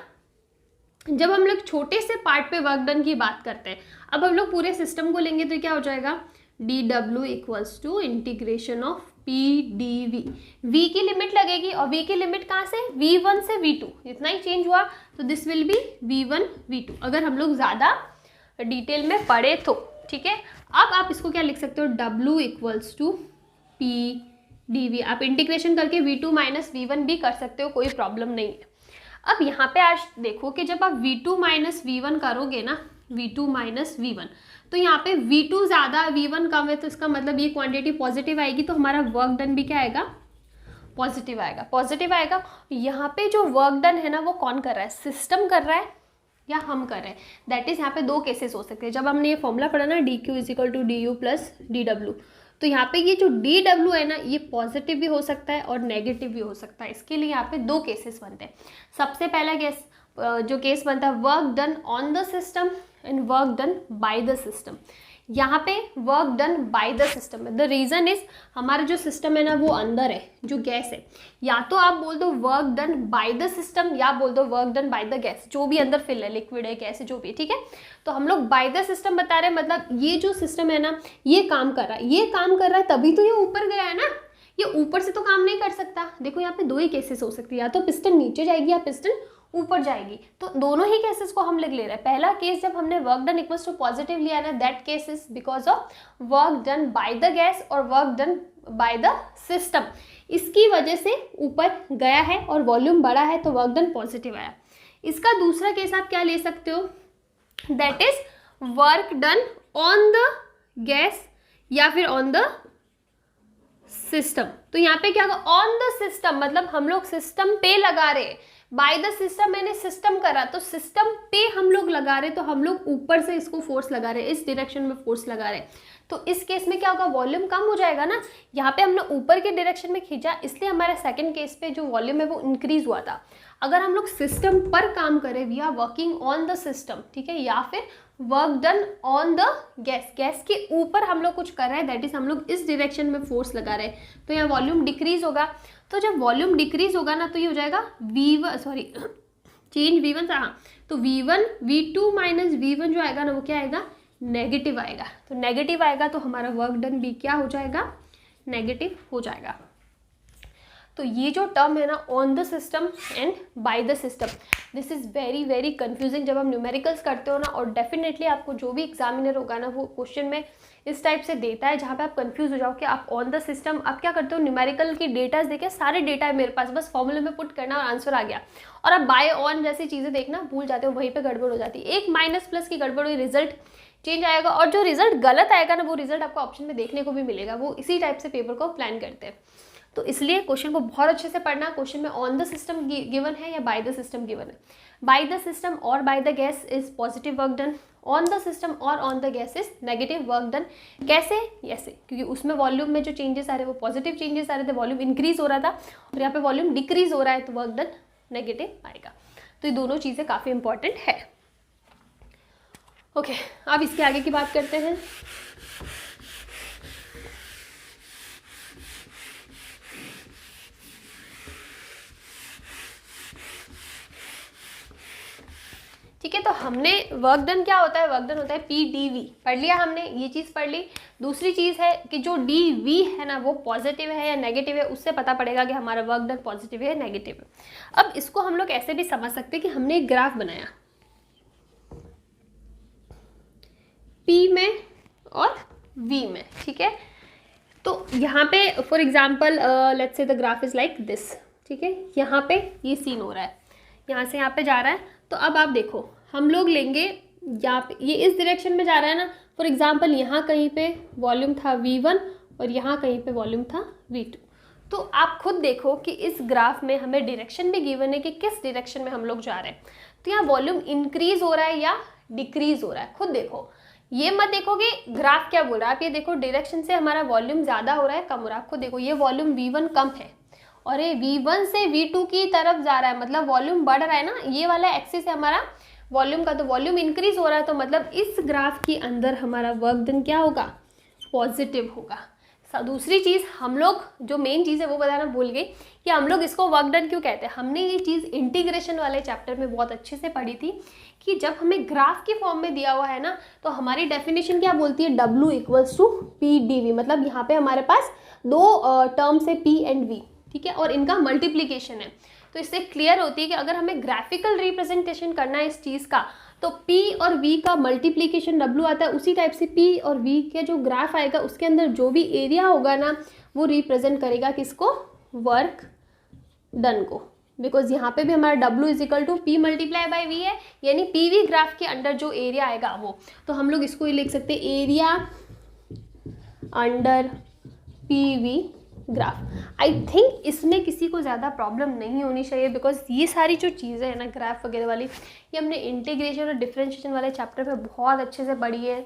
जब हम लोग छोटे से पार्ट पे वर्क डन की बात करते हैं। अब हम लोग पूरे सिस्टम को लेंगे तो क्या हो जाएगा? DW equals to integration of PdV। V की लिमिट लगेगी, और V की लिमिट कहाँ से? V1 से V2, इतना ही चेंज हुआ। तो this will B V1 V2, अगर हम लोग ज़्यादा डिटेल में पढ़े तो, ठीक है। अब आप इसको क्या लिख सकते हो? W equals to PdV। आप इंटीग्रेशन करके V2 माइनस V1 भी कर सकते हो, कोई प्रॉब्लम नहीं है। अब यहाँ पे आज देखो कि जब आप V2 माइनस V1 करोगे ना, V2 माइनस V1, तो यहाँ पे V2 ज़्यादा V1 कम है, तो इसका मतलब ये क्वांटिटी पॉजिटिव आएगी। तो हमारा वर्क डन भी क्या आएगा? पॉजिटिव आएगा, पॉजिटिव आएगा। यहाँ पे जो वर्क डन है ना, वो कौन कर रहा है? सिस्टम कर रहा है या हम कर रहे हैं? दैट इज यहाँ पे दो केसेस हो सकते हैं। जब हमने ये फॉर्मूला पढ़ा ना, DQ is equal to DU plus DW, तो यहाँ पे ये जो DW है ना, ये पॉजिटिव भी हो सकता है और नेगेटिव भी हो सकता है। इसके लिए यहाँ पे दो केसेस बनते हैं। सबसे पहला केस जो केस बनता है, work done on the system and work done by the system. यहाँ पे work done by the system है। द रीज़न इज हमारा जो सिस्टम है ना वो अंदर है, जो गैस है, या तो आप बोल दो work done by the system या बोल दो work done by the gas, जो भी अंदर फिल है, लिक्विड है, गैस है, जो भी है, ठीक है। तो हम लोग बाय द सिस्टम बता रहे हैं, मतलब ये जो सिस्टम है ना ये काम कर रहा है, ये काम कर रहा है तभी तो ये ऊपर गया है ना, ये ऊपर से तो काम नहीं कर सकता। देखो यहाँ पे दो ही केसेस हो सकती है, या तो पिस्टन नीचे जाएगी या पिस्टन ऊपर जाएगी, तो दोनों ही केसेस को हम लिख ले रहे हैं। पहला केस जब हमने work done equals to positive लिया ना, that case is because of work done by the gas और work done by the system, इसकी वजह से ऊपर गया है और वॉल्यूम बड़ा है तो वर्क डन पॉजिटिव आया। इसका दूसरा केस आप क्या ले सकते हो, that is work done on the gas या फिर ऑन द सिस्टम। तो यहाँ पे क्या होगा, ऑन द सिस्टम, मतलब हम लोग सिस्टम पे लगा रहे हैं। बाय द सिस्टम मैंने सिस्टम करा, तो सिस्टम पे हम लोग लगा रहे, तो हम लोग ऊपर से इसको फोर्स लगा रहे, इस डायरेक्शन में फोर्स लगा रहे। तो इस केस में क्या होगा, वॉल्यूम कम हो जाएगा ना। यहाँ पे हमने ऊपर के डायरेक्शन में खींचा, इसलिए हमारे सेकंड केस पे जो वॉल्यूम है वो इंक्रीज हुआ था। अगर हम लोग सिस्टम पर काम करें, we are working on the system, ठीक है, या फिर work done on the gas, gas के ऊपर हम लोग कुछ कर रहे हैं, दैट इज हम लोग इस डायरेक्शन में फोर्स लगा रहे हैं, तो यहाँ वॉल्यूम डिक्रीज होगा। तो जब वॉल्यूम डिक्रीज होगा ना तो ये हो जाएगा चेंज V1 से, हाँ, तो V1 V2 माइनस V1 जो आएगा ना वो क्या आएगा, नेगेटिव आएगा। तो नेगेटिव आएगा तो हमारा वर्क डन भी क्या हो जाएगा, नेगेटिव हो जाएगा। तो ये जो टर्म है ना, on the system and bye the system, this is very very confusing जब हम न्यूमेरिकल्स करते हो ना। और डेफिनेटली आपको जो भी एग्जामिनर होगा ना वो क्वेश्चन में इस टाइप से देता है जहाँ पे आप कंफ्यूज हो जाओ कि आप ऑन द सिस्टम, आप क्या करते हो, न्यूमेरिकल की डेटाज देखे, सारे डेटा है मेरे पास, बस फॉर्मूले में पुट करना और आंसर आ गया, और आप बाय ऑन जैसी चीज़ें देखना भूल जाते हो, वहीं पर गड़बड़ हो जाती है। एक माइनस प्लस की गड़बड़ हुई, रिजल्ट चेंज आएगा, और जो रिजल्ट गलत आएगा ना वो रिजल्ट आपको ऑप्शन में देखने को भी मिलेगा। वो इसी टाइप से पेपर को प्लान करते हैं। तो इसलिए क्वेश्चन को बहुत अच्छे से पढ़ना। क्वेश्चन में ऑन द सिस्टम गिवन है या बाय द सिस्टम गिवन है। बाय द सिस्टम और by the gas is positive work done, on the system और on the gas is negative work done. कैसे, ऐसे, क्योंकि उसमें वॉल्यूम में जो चेंजेस आ रहे हैं वो पॉजिटिव चेंजेस आ रहे थे, वॉल्यूम इंक्रीज हो रहा था, और यहाँ पे वॉल्यूम डिक्रीज हो रहा है तो वर्क डन नेगेटिव आएगा। तो ये दोनों चीज़ें काफ़ी इंपॉर्टेंट है। ओके, अब इसके आगे की बात करते हैं। ठीक है, तो हमने वर्क डन क्या होता है, वर्क डन होता है PdV, पढ़ लिया हमने, ये चीज़ पढ़ ली। दूसरी चीज़ है कि जो dV है ना वो पॉजिटिव है या नेगेटिव है, उससे पता पड़ेगा कि हमारा वर्क डन पॉजिटिव है या नेगेटिव है। अब इसको हम लोग ऐसे भी समझ सकते हैं कि हमने एक ग्राफ बनाया P में और V में, ठीक है। तो यहाँ पे for example let's say the graph is like this, ठीक है, यहाँ पे ये सीन हो रहा है, यहाँ से यहाँ पे जा रहा है। तो अब आप देखो, हम लोग लेंगे यहाँ पे, ये इस डायरेक्शन में जा रहा है ना, फॉर एग्जांपल यहाँ कहीं पे वॉल्यूम था V1 और यहाँ कहीं पे वॉल्यूम था V2। तो आप खुद देखो कि इस ग्राफ में हमें डायरेक्शन भी गिवन है कि किस डायरेक्शन में हम लोग जा रहे हैं। तो यहाँ वॉल्यूम इंक्रीज हो रहा है या डिक्रीज हो रहा है, खुद देखो। ये मत देखो कि ग्राफ क्या बोल रहा है, आप ये देखो डायरेक्शन से हमारा वॉल्यूम ज़्यादा हो रहा है कम हो रहा है। खुद देखो, ये वॉल्यूम V1 कम है और ये V1 से V2 की तरफ जा रहा है, मतलब वॉल्यूम बढ़ रहा है ना, ये वाला एक्सिस है हमारा वॉल्यूम का, तो वॉल्यूम इंक्रीज हो रहा है, तो मतलब इस ग्राफ के अंदर हमारा वर्क डन क्या होगा, पॉजिटिव होगा। दूसरी चीज़ हम लोग जो मेन चीज़ है वो बताना भूल गई कि हम लोग इसको वर्क डन क्यों कहते हैं। हमने ये चीज़ इंटीग्रेशन वाले चैप्टर में बहुत अच्छे से पढ़ी थी कि जब हमें ग्राफ की फॉर्म में दिया हुआ है ना, तो हमारी डेफिनेशन क्या बोलती है, W इक्वल्स टू PdV, मतलब यहाँ पे हमारे पास दो टर्म्स है P एंड V, ठीक है, और इनका मल्टीप्लीकेशन है। तो इससे क्लियर होती है कि अगर हमें ग्राफिकल रिप्रेजेंटेशन करना है इस चीज़ का, तो P और V का मल्टीप्लीकेशन W आता है, उसी टाइप से P और V के जो ग्राफ आएगा उसके अंदर जो भी एरिया होगा ना वो रिप्रेजेंट करेगा किसको, वर्क डन को। बिकॉज यहाँ पे भी हमारा W is equal to P multiply by V है, यानी PV ग्राफ के अंडर जो एरिया आएगा वो, तो हम लोग इसको ही लिख सकते हैं area under PV graph. I think इसमें किसी को ज़्यादा प्रॉब्लम नहीं होनी चाहिए, बिकॉज ये सारी जो चीज़ें हैं ना ग्राफ वगैरह वाली, ये हमने इंटीग्रेशन और डिफरेंशिएशन वाले चैप्टर में बहुत अच्छे से पढ़ी है।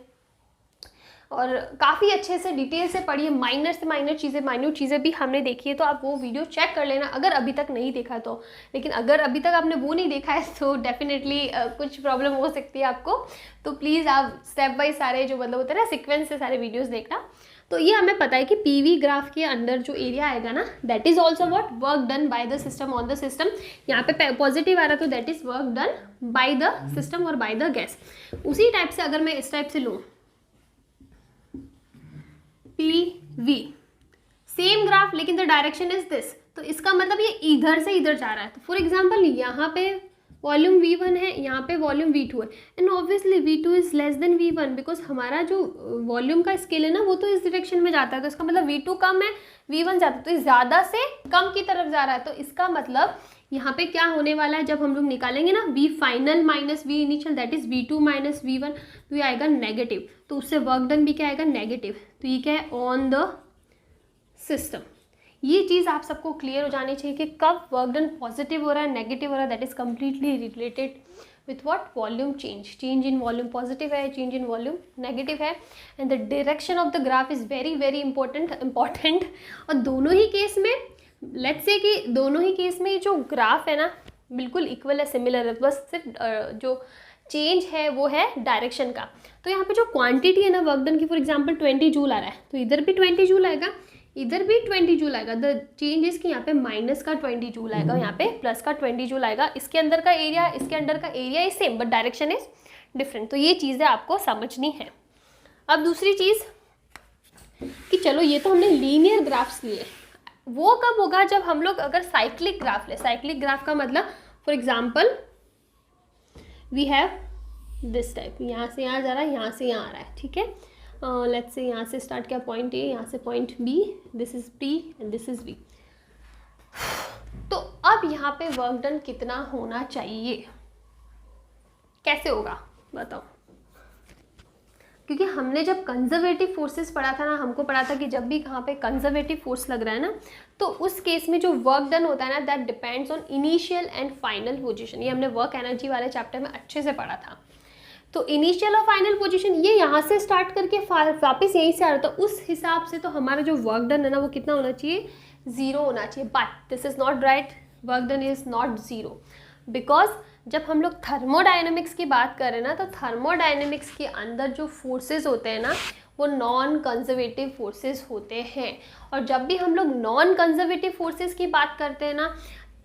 और काफ़ी अच्छे से डिटेल से पढ़िए, माइनर से माइनर चीज़ें, माइन्यूट चीज़ें भी हमने देखी है, तो आप वो वीडियो चेक कर लेना अगर अभी तक नहीं देखा तो। लेकिन अगर अभी तक आपने वो नहीं देखा है तो डेफिनेटली कुछ प्रॉब्लम हो सकती है आपको, तो प्लीज़ आप स्टेप बाय सारे जो मतलब होते हैं ना सीक्वेंस से सारे वीडियोज़ देखना। तो ये हमें पता है कि पीवी ग्राफ के अंदर जो एरिया आएगा ना, that is also what work done by the system on the system. यहाँ पे पॉजिटिव आ रहा तो that is work done by the system और बाय द गैस। उसी टाइप से अगर मैं इस टाइप से लूँ पीवी, सेम ग्राफ लेकिन द डायरेक्शन इज दिस, तो इसका मतलब ये इधर से इधर जा रहा है। तो फॉर एग्जाम्पल यहाँ पे वॉल्यूम V1 है, यहाँ पे वॉल्यूम V2 है, and obviously V2 is less than V1 because हमारा जो वॉल्यूम का स्केल है ना वो तो इस डायरेक्शन में जाता है, तो इसका मतलब V2 कम है, V1 ज़्यादा, तो ये ज़्यादा से कम की तरफ जा रहा है। तो इसका मतलब यहाँ पे क्या होने वाला है, जब हम लोग निकालेंगे ना V final minus V initial that is V2 minus V1, तो ये आएगा नेगेटिव, तो उससे वर्क डन भी क्या आएगा नेगेटिव। तो ये क्या है ऑन द सिस्टम। ये चीज़ आप सबको क्लियर हो जानी चाहिए कि कब वर्क डन पॉजिटिव हो रहा है नेगेटिव हो रहा है, that is completely related with what volume change in volume positive है, चेंज इन वॉल्यूम नेगेटिव है, and the direction of the graph is very very important. और दोनों ही केस में लेट्स से कि दोनों ही केस में जो ग्राफ है ना बिल्कुल इक्वल है, सिमिलर है, बस सिर्फ जो चेंज है वो है डायरेक्शन का। तो यहाँ पे जो क्वांटिटी है ना वर्क डन की, फॉर एग्जांपल 20 जूल आ रहा है, तो इधर भी 20 जूल आएगा, इधर भी 20 जूल आएगा। द चेंज इज कि यहाँ पे माइनस का 20 जूल आएगा, यहाँ पे प्लस का 20 जूल आएगा। इसके अंदर का एरिया, इसके अंदर का area is same but direction is different. तो ये चीज़ें आपको समझनी है। अब दूसरी चीज़ कि चलो ये तो हमने लीनियर ग्राफ्स लिए, वो कब होगा जब हम लोग अगर साइक्लिक ग्राफ ले। साइक्लिक ग्राफ का मतलब for example we have this type, यहाँ से यहाँ जा रहा है, यहाँ से यहाँ आ रहा है, ठीक है। लेट्स से यहाँ से स्टार्ट किया पॉइंट ए, यहाँ से point B, this is P and this is V. तो अब यहाँ पे वर्क डन कितना होना चाहिए, कैसे होगा बताओ। क्योंकि हमने जब कंजर्वेटिव फोर्सेस पढ़ा था ना, हमको पढ़ा था कि जब भी कहाँ पे कंजर्वेटिव फोर्स लग रहा है ना, तो उस केस में जो वर्क डन होता है ना that depends on initial and final position. ये हमने वर्क एनर्जी वाले चैप्टर में अच्छे से पढ़ा था। तो इनिशियल और फाइनल पोजीशन ये यहाँ से स्टार्ट करके वापस यहीं से आ रहा था, उस हिसाब से तो हमारा जो वर्क डन है ना वो कितना होना चाहिए, 0 होना चाहिए। But this is not right, work done is not 0 because जब हम लोग थर्मोडायनेमिक्स की बात कर रहे हैं ना, तो थर्मोडायनेमिक्स के अंदर जो फोर्सेस होते हैं ना वो नॉन कंजर्वेटिव फोर्सेस होते हैं। और जब भी हम लोग नॉन कंजर्वेटिव फोर्सेस की बात करते हैं ना,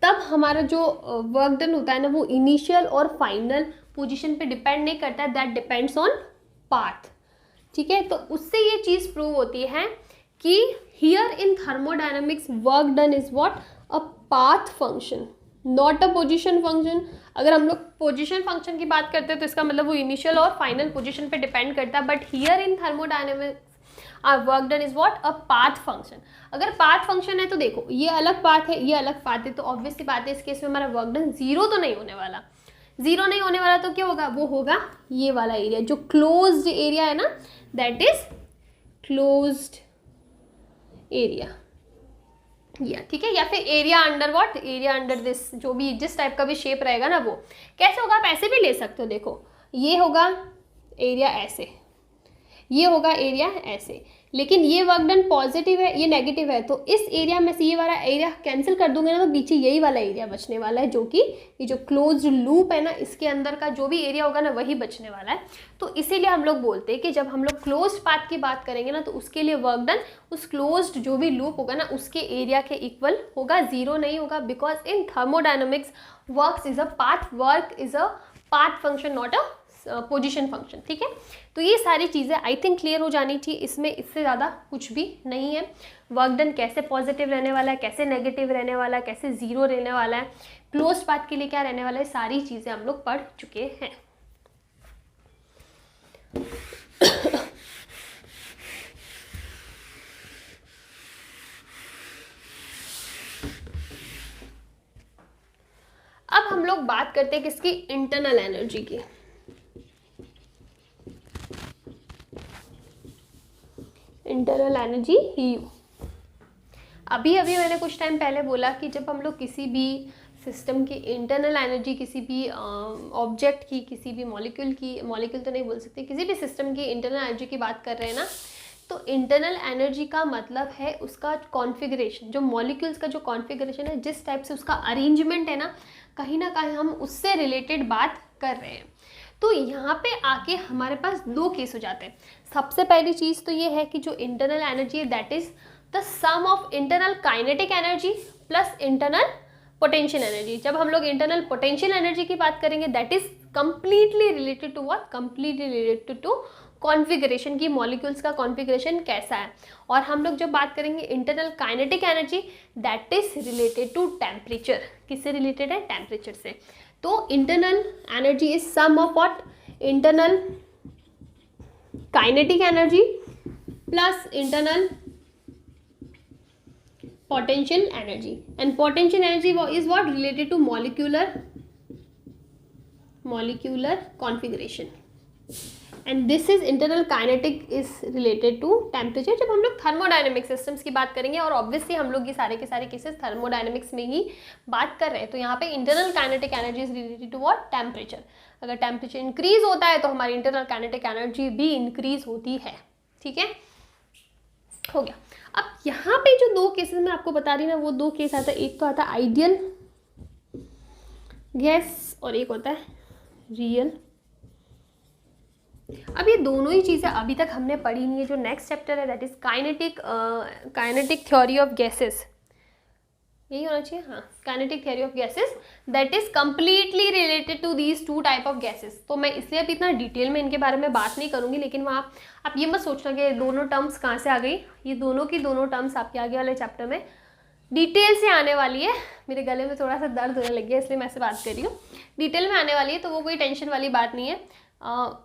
तब हमारा जो वर्क डन होता है ना वो इनिशियल और फाइनल पोजीशन पे डिपेंड नहीं करता है, दैट डिपेंड्स ऑन पाथ, ठीक है। तो उससे ये चीज़ प्रूव होती है कि here in thermodynamics work done is what a path function not a position function. अगर हम लोग पोजीशन फंक्शन की बात करते हैं तो इसका मतलब वो इनिशियल और फाइनल पोजीशन पे डिपेंड करता है, but here in thermodynamics work done is what a path function. अगर पाथ फंक्शन है तो देखो ये अलग पाथ है, ये अलग पाथ है, तो ऑब्वियसली बात है इस केस में हमारा वर्क डन 0 तो नहीं होने वाला। 0 नहीं होने वाला तो क्या होगा, वो होगा ये वाला एरिया जो क्लोज्ड एरिया है ना, दैट इज क्लोज्ड एरिया, या ठीक है, या फिर area under what, area under this, जो भी जिस टाइप का भी शेप रहेगा ना वो कैसे होगा, आप ऐसे भी ले सकते हो। देखो ये होगा एरिया ऐसे, ये होगा एरिया ऐसे, लेकिन ये वर्क डन पॉजिटिव है, ये नेगेटिव है, तो इस एरिया में से ये वाला एरिया कैंसिल कर दूंगे ना तो पीछे यही वाला एरिया बचने वाला है, जो कि ये जो क्लोज्ड लूप है ना इसके अंदर का जो भी एरिया होगा ना वही बचने वाला है। तो इसीलिए हम लोग बोलते हैं कि जब हम लोग क्लोज्ड पाथ की बात करेंगे ना तो उसके लिए वर्क डन उस क्लोज्ड जो भी लूप होगा ना उसके एरिया के इक्वल होगा, 0 नहीं होगा, because in thermodynamics work is a path function not a position function, ठीक है। तो ये सारी चीज़ें आई थिंक क्लियर हो जानी चाहिए, इसमें इससे ज़्यादा कुछ भी नहीं है। वर्क डन कैसे पॉजिटिव रहने वाला है, कैसे नेगेटिव रहने वाला है, कैसे 0 रहने वाला है, क्लोज पाथ के लिए क्या रहने वाला है, सारी चीज़ें हम लोग पढ़ चुके हैं। अब हम लोग बात करते हैं किसकी, इंटरनल एनर्जी की। Internal energy you. अभी मैंने कुछ टाइम पहले बोला कि जब हम लोग किसी भी सिस्टम की इंटरनल एनर्जी, किसी भी ऑब्जेक्ट की, किसी भी मॉलिक्यूल की, मॉलिक्यूल तो नहीं बोल सकते, किसी भी सिस्टम की इंटरनल एनर्जी की बात कर रहे हैं ना, तो इंटरनल एनर्जी का मतलब है उसका कॉन्फ़िगरेशन, जो मॉलिक्यूल्स का जो कॉन्फ़िगरेशन है, जिस टाइप से उसका अरेंजमेंट है ना कहीं हम उससे रिलेटेड बात कर रहे हैं। तो यहाँ पे आके हमारे पास दो केस हो जाते हैं। सबसे पहली चीज़ तो ये है कि जो इंटरनल एनर्जी है that is the sum of internal kinetic energy plus internal potential energy. जब हम लोग इंटरनल पोटेंशियल एनर्जी की बात करेंगे that is completely related to what, completely related to configuration की, मॉलिक्यूल्स का कॉन्फ़िगरेशन कैसा है। और हम लोग जब बात करेंगे internal kinetic energy that is related to temperature. किससे रिलेटेड है? टेम्परेचर से। तो internal energy is sum of what, internal kinetic energy plus internal potential energy, and potential energy is what, related to molecular configuration, and this is internal kinetic is related to temperature। जब हम लोग thermodynamic systems की बात करेंगे, और obviously हम लोग ये सारे के सारे केसेस थर्मोडायनेमिक्स में ही बात कर रहे हैं, तो यहाँ पे internal kinetic energy is related to what, temperature. अगर टेम्परेचर इंक्रीज होता है तो हमारी इंटरनल काइनेटिक एनर्जी भी इंक्रीज होती है। ठीक है, हो गया। अब यहाँ पे जो दो केसेस मैं आपको बता रही ना, वो दो केस आता है, एक तो आता है आइडियल गैस और एक होता है रियल। अब ये दोनों ही चीज़ें अभी तक हमने पढ़ी नहीं है। जो नेक्स्ट चैप्टर है that is kinetic theory of gases, यही होना चाहिए, हाँ, kinetic theory of gases that is completely related to these two type of gases. तो मैं इसलिए अभी इतना डिटेल में इनके बारे में बात नहीं करूँगी, लेकिन वहाँ आप ये मत सोचना कि दोनों टर्म्स कहाँ से आ गई। ये दोनों की दोनों टर्म्स आपके आगे वाले चैप्टर में डिटेल से आने वाली है। मेरे गले में थोड़ा सा दर्द होने लग गया इसलिए मैं ऐसे बात कर रही हूँ, डिटेल में आने वाली है, तो वो कोई टेंशन वाली बात नहीं है।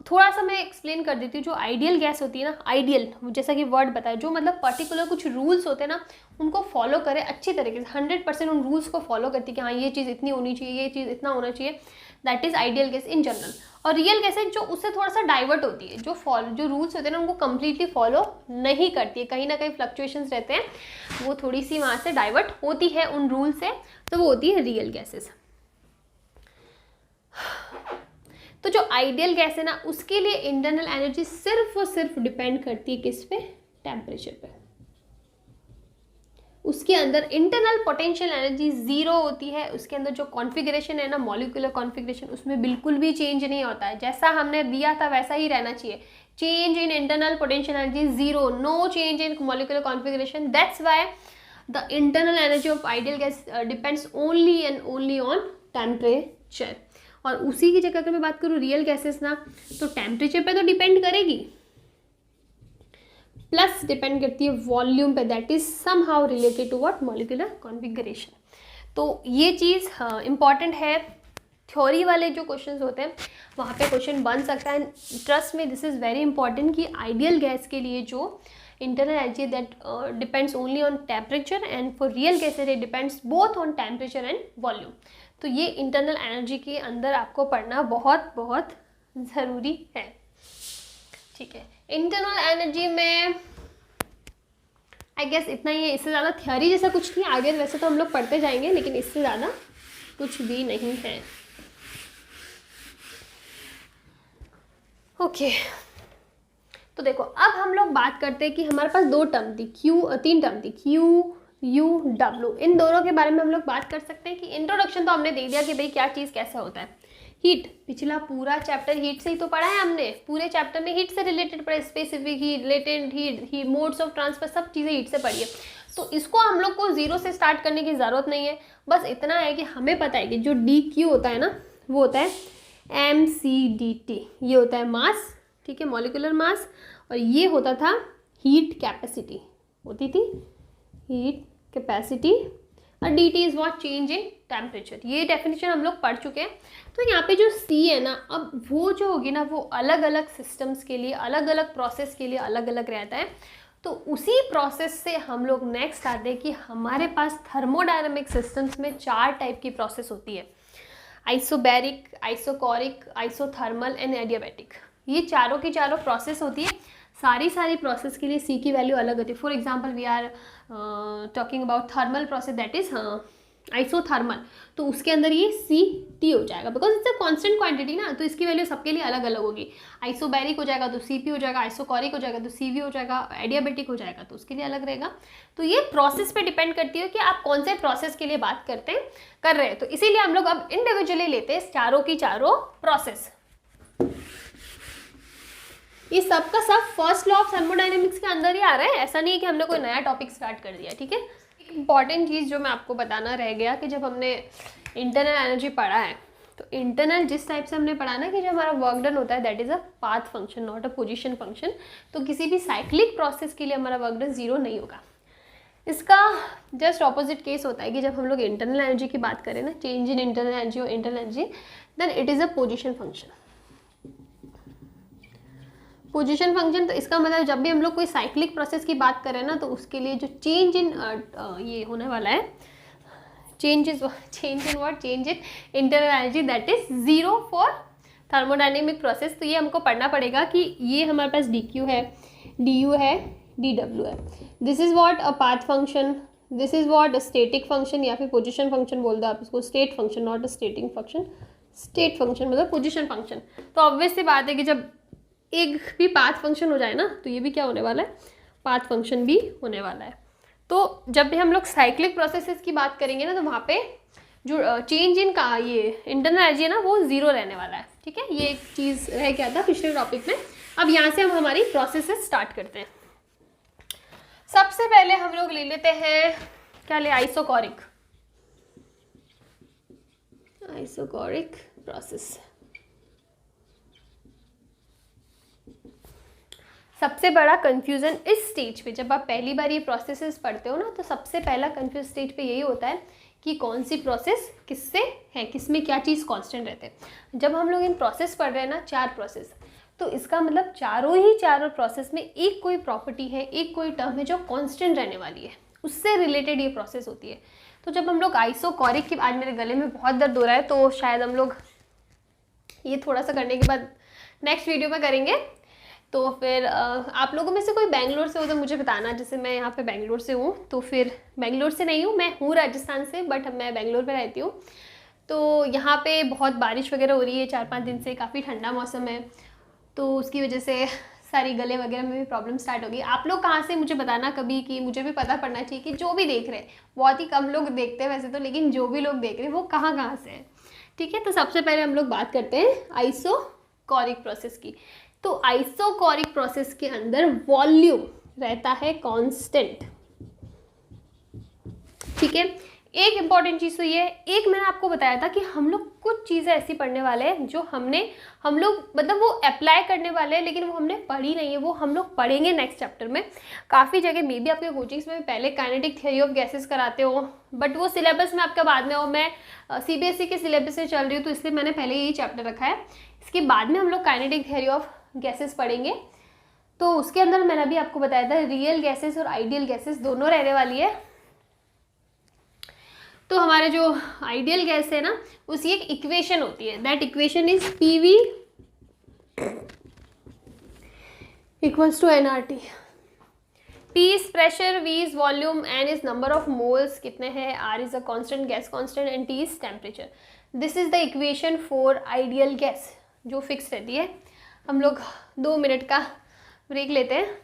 थोड़ा सा मैं एक्सप्लेन कर देती हूँ। जो आइडियल गैस होती है ना, आइडियल जैसा कि वर्ड बताया, जो मतलब पर्टिकुलर कुछ रूल्स होते हैं ना उनको फॉलो करे अच्छी तरीके से, 100% उन रूल्स को फॉलो करती है कि हाँ ये चीज़ इतनी होनी चाहिए, ये चीज़ इतना होना चाहिए, that is ideal gas in general. और रियल गैस है जो उससे थोड़ा सा डाइवर्ट होती है, जो रूल्स होते हैं ना उनको कम्प्लीटली फॉलो नहीं करती है, कहीं ना कहीं फ्लक्चुएशंस रहते हैं, वो थोड़ी सी वहाँ से डाइवर्ट होती है उन रूल से, तो वो होती है रियल गैसेस। तो जो आइडियल गैस है ना उसके लिए इंटरनल एनर्जी सिर्फ और सिर्फ डिपेंड करती है किस पे, टेम्परेचर पे। उसके अंदर इंटरनल पोटेंशियल एनर्जी जीरो होती है, उसके अंदर जो कॉन्फ़िगरेशन है ना, मॉलिक्यूलर कॉन्फ़िगरेशन, उसमें बिल्कुल भी चेंज नहीं होता है, जैसा हमने दिया था वैसा ही रहना चाहिए। Change in internal potential energy zero, no change in molecular configuration, that's why the internal energy of ideal gas depends only and only on temperature. और उसी की जगह अगर मैं बात करूँ रियल गैसेस ना, तो टेम्परेचर पे तो डिपेंड करेगी, प्लस डिपेंड करती है वॉल्यूम पे, that is somehow related to what, molecular configuration. तो ये चीज़ इंपॉर्टेंट है। थ्योरी वाले जो क्वेश्चंस होते हैं वहाँ पे क्वेश्चन बन सकता है, ट्रस्ट में दिस इज़ वेरी इंपॉर्टेंट कि आइडियल गैस के लिए जो internal energy that depends only on temperature, and for real gases it depends both on temperature and volume. तो ये इंटरनल एनर्जी के अंदर आपको पढ़ना बहुत बहुत ज़रूरी है। ठीक है, इंटरनल एनर्जी में आई गेस इतना ही है, इससे ज़्यादा थ्योरी जैसा कुछ नहीं, आगे वैसे तो हम लोग पढ़ते जाएंगे लेकिन इससे ज़्यादा कुछ भी नहीं है। ओके, तो देखो अब हम लोग बात करते हैं कि हमारे पास दो टर्म थी, तीन टर्म थी, Q U W। इन दोनों के बारे में हम लोग बात कर सकते हैं कि इंट्रोडक्शन तो हमने दे दिया कि भाई क्या चीज़ कैसा होता है। हीट, पिछला पूरा चैप्टर हीट से ही तो पढ़ा है हमने, पूरे चैप्टर में हीट से रिलेटेड पढ़ा, specific heat, latent heat, modes of transfer, सब चीज़ें हीट से पढ़ी है। तो इसको हम लोग को जीरो से स्टार्ट करने की ज़रूरत नहीं है, बस इतना है कि हमें पता है कि जो DQ होता है ना वो होता है mc/dt, ये होता है मास, ठीक है, मॉलिक्यूलर मास, और ये होता था हीट कैपेसिटी, होती थी हीट कैपेसिटी, और dt is what, change in temperature. ये डेफिनेशन हम लोग पढ़ चुके हैं। तो यहाँ पे जो C है ना, अब वो जो होगी ना वो अलग अलग सिस्टम्स के लिए, अलग अलग प्रोसेस के लिए अलग अलग रहता है। तो उसी प्रोसेस से हम लोग नेक्स्ट आते हैं कि हमारे पास थर्मोडायनामिक सिस्टम्स में 4 टाइप की प्रोसेस होती है, isobaric, isochoric, isothermal and adiabatic. ये चारों की चारों प्रोसेस होती है। सारी प्रोसेस के लिए C की वैल्यू अलग होती है। For example we are talking about thermal process, that is isothermal, तो उसके अंदर ये Ct हो जाएगा, because it's a constant quantity ना, तो इसकी वैल्यू सबके लिए अलग अलग होगी। आइसोबैरिक हो जाएगा तो Cp हो जाएगा, आइसोकॉरिक हो जाएगा तो Cv हो जाएगा, एडियाबेटिक हो जाएगा तो उसके लिए अलग रहेगा। तो ये प्रोसेस पे डिपेंड करती है कि आप कौन से प्रोसेस के लिए बात कर रहे हैं। तो इसीलिए हम लोग अब इंडिविजुअली लेते हैं चारों की चारों प्रोसेस। ये सब का सब फर्स्ट लॉ ऑफ थर्मोडायनेमिक्स के अंदर ही आ रहा है, ऐसा नहीं है कि हमने कोई नया टॉपिक स्टार्ट कर दिया, ठीक है। एक इंपॉर्टेंट चीज़ जो मैं आपको बताना रह गया कि जब हमने इंटरनल एनर्जी पढ़ा है, तो इंटरनल जिस टाइप से हमने पढ़ा ना कि जब हमारा वर्क डन होता है that is a path function not a position function, तो किसी भी साइक्लिक प्रोसेस के लिए हमारा वर्क डन 0 नहीं होगा। इसका जस्ट ऑपोजिट केस होता है कि जब हम लोग इंटरनल एनर्जी की बात करें ना, चेंज इन इंटरनल एनर्जी और internal energy, then it is a position function. Position function, तो इसका मतलब जब भी हम लोग कोई साइक्लिक प्रोसेस की बात करें ना, तो उसके लिए जो चेंज इन ये होने वाला है, change in internal energy that is 0 for thermodynamic process. तो ये हमको पढ़ना पड़ेगा कि ये हमारे पास dq है, du है, dw है। This is what a path function, this is what a static function, या फिर पोजिशन फंक्शन बोल दो आप इसको, state function not a स्टेटिंग function, state function मतलब पोजिशन फंक्शन। तो ऑब्वियस सी बात है कि जब एक भी पाथ फंक्शन हो जाए ना, तो ये भी क्या होने वाला है, पाथ फंक्शन भी होने वाला है। तो जब भी हम लोग साइक्लिक प्रोसेसेस की बात करेंगे ना, तो वहाँ पे जो चेंज इन का ये इंटरनल एनर्जी है ना, वो 0 रहने वाला है, ठीक है। ये एक चीज़ रह गया था पिछले टॉपिक में। अब यहाँ से हम हमारी प्रोसेसेस स्टार्ट करते हैं। सबसे पहले हम लोग ले लेते हैं, क्या ले, आइसोकॉरिक प्रोसेस। सबसे बड़ा कंफ्यूजन इस स्टेज पे, जब आप पहली बार ये प्रोसेसेस पढ़ते हो ना, तो सबसे पहला कंफ्यूज स्टेज पे यही होता है कि कौन सी प्रोसेस किससे है, किसमें क्या चीज़ कांस्टेंट रहते हैं। जब हम लोग इन प्रोसेस पढ़ रहे हैं ना, 4 प्रोसेस, तो इसका मतलब चारों प्रोसेस में एक कोई प्रॉपर्टी है, एक कोई टर्म है जो कांस्टेंट रहने वाली है, उससे रिलेटेड ये प्रोसेस होती है। तो जब हम लोग आइसोकॉरिक की, आज मेरे गले में बहुत दर्द हो रहा है, तो शायद हम लोग ये थोड़ा सा करने के बाद नेक्स्ट वीडियो में करेंगे। तो फिर आप लोगों में से कोई बेंगलोर से हो तो मुझे बताना, जैसे मैं यहाँ पे बेंगलोर से हूँ, तो फिर बेंगलोर से नहीं हूँ, मैं हूँ राजस्थान से, बट मैं बेंगलोर पे रहती हूँ। तो यहाँ पे बहुत बारिश वगैरह हो रही है 4-5 दिन से, काफ़ी ठंडा मौसम है, तो उसकी वजह से सारी गले वगैरह में भी प्रॉब्लम स्टार्ट होगी। आप लोग कहाँ से मुझे बताना कभी, कि मुझे भी पता पड़ना चाहिए कि जो भी देख रहे हैं, बहुत ही कम लोग देखते हैं वैसे तो, लेकिन जो भी लोग देख रहे हैं वो कहाँ से है, ठीक है। तो सबसे पहले हम लोग बात करते हैं आइसोकॉरिक प्रोसेस की। तो आइसोकॉरिक प्रोसेस के अंदर वॉल्यूम रहता है कांस्टेंट, ठीक है। एक इंपॉर्टेंट चीज़ तो ये है, एक मैंने आपको बताया था कि हम लोग कुछ चीज़ें ऐसी पढ़ने वाले हैं जो हम लोग मतलब वो अप्लाई करने वाले हैं, लेकिन वो हमने पढ़ी नहीं है, वो हम लोग पढ़ेंगे नेक्स्ट चैप्टर में। काफ़ी जगह मे भी आपके कोचिंग्स में पहले काइनेटिक थ्योरी ऑफ गैसेस कराते हो, बट वो सिलेबस में आपका बाद में हो। मैं CBSE के सिलेबस से चल रही हूँ, तो इसलिए मैंने पहले यही चैप्टर रखा है। इसके बाद में हम लोग काइनेटिक थ्योरी ऑफ गैसेस पढ़ेंगे, तो उसके अंदर मैंने अभी आपको बताया था रियल गैसेस और आइडियल गैसेस दोनों रहने वाली है। तो हमारे जो आइडियल गैस है ना, उसकी एक इक्वेशन होती है, that equation is PV equals to nRT। P is pressure, V is volume, N is number of moles कितने हैं, R is a constant gas constant, and T is temperature. This is the equation for ideal gas जो fix रहती है। हम लोग 2 minute का break लेते हैं।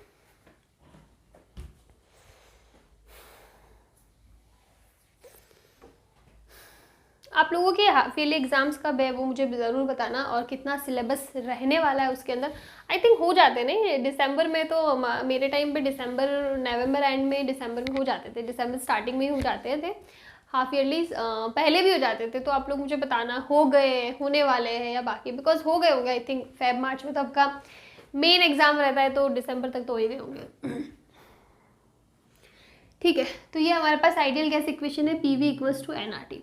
आप लोगों के हाफ ईयरली एग्जाम्स कब है वो मुझे ज़रूर बताना, और कितना सिलेबस रहने वाला है उसके अंदर। आई थिंक हो जाते नहीं दिसंबर में, तो मेरे टाइम पे नवंबर एंड में, दिसंबर में हो जाते थे, दिसंबर स्टार्टिंग में ही हो जाते थे हाफ ईयरली, पहले भी हो जाते थे। तो आप लोग मुझे बताना हो गए, होने वाले हैं या बाकी, बिकॉज हो गए होंगे आई थिंक फेब मार्च में, तो आपका मेन एग्ज़ाम रहता है, तो दिसंबर तक तो हो ही गए होंगे, ठीक है। तो ये हमारे पास आइडियल गैस इक्वेशन है, PV इक्वल्स टू nRT।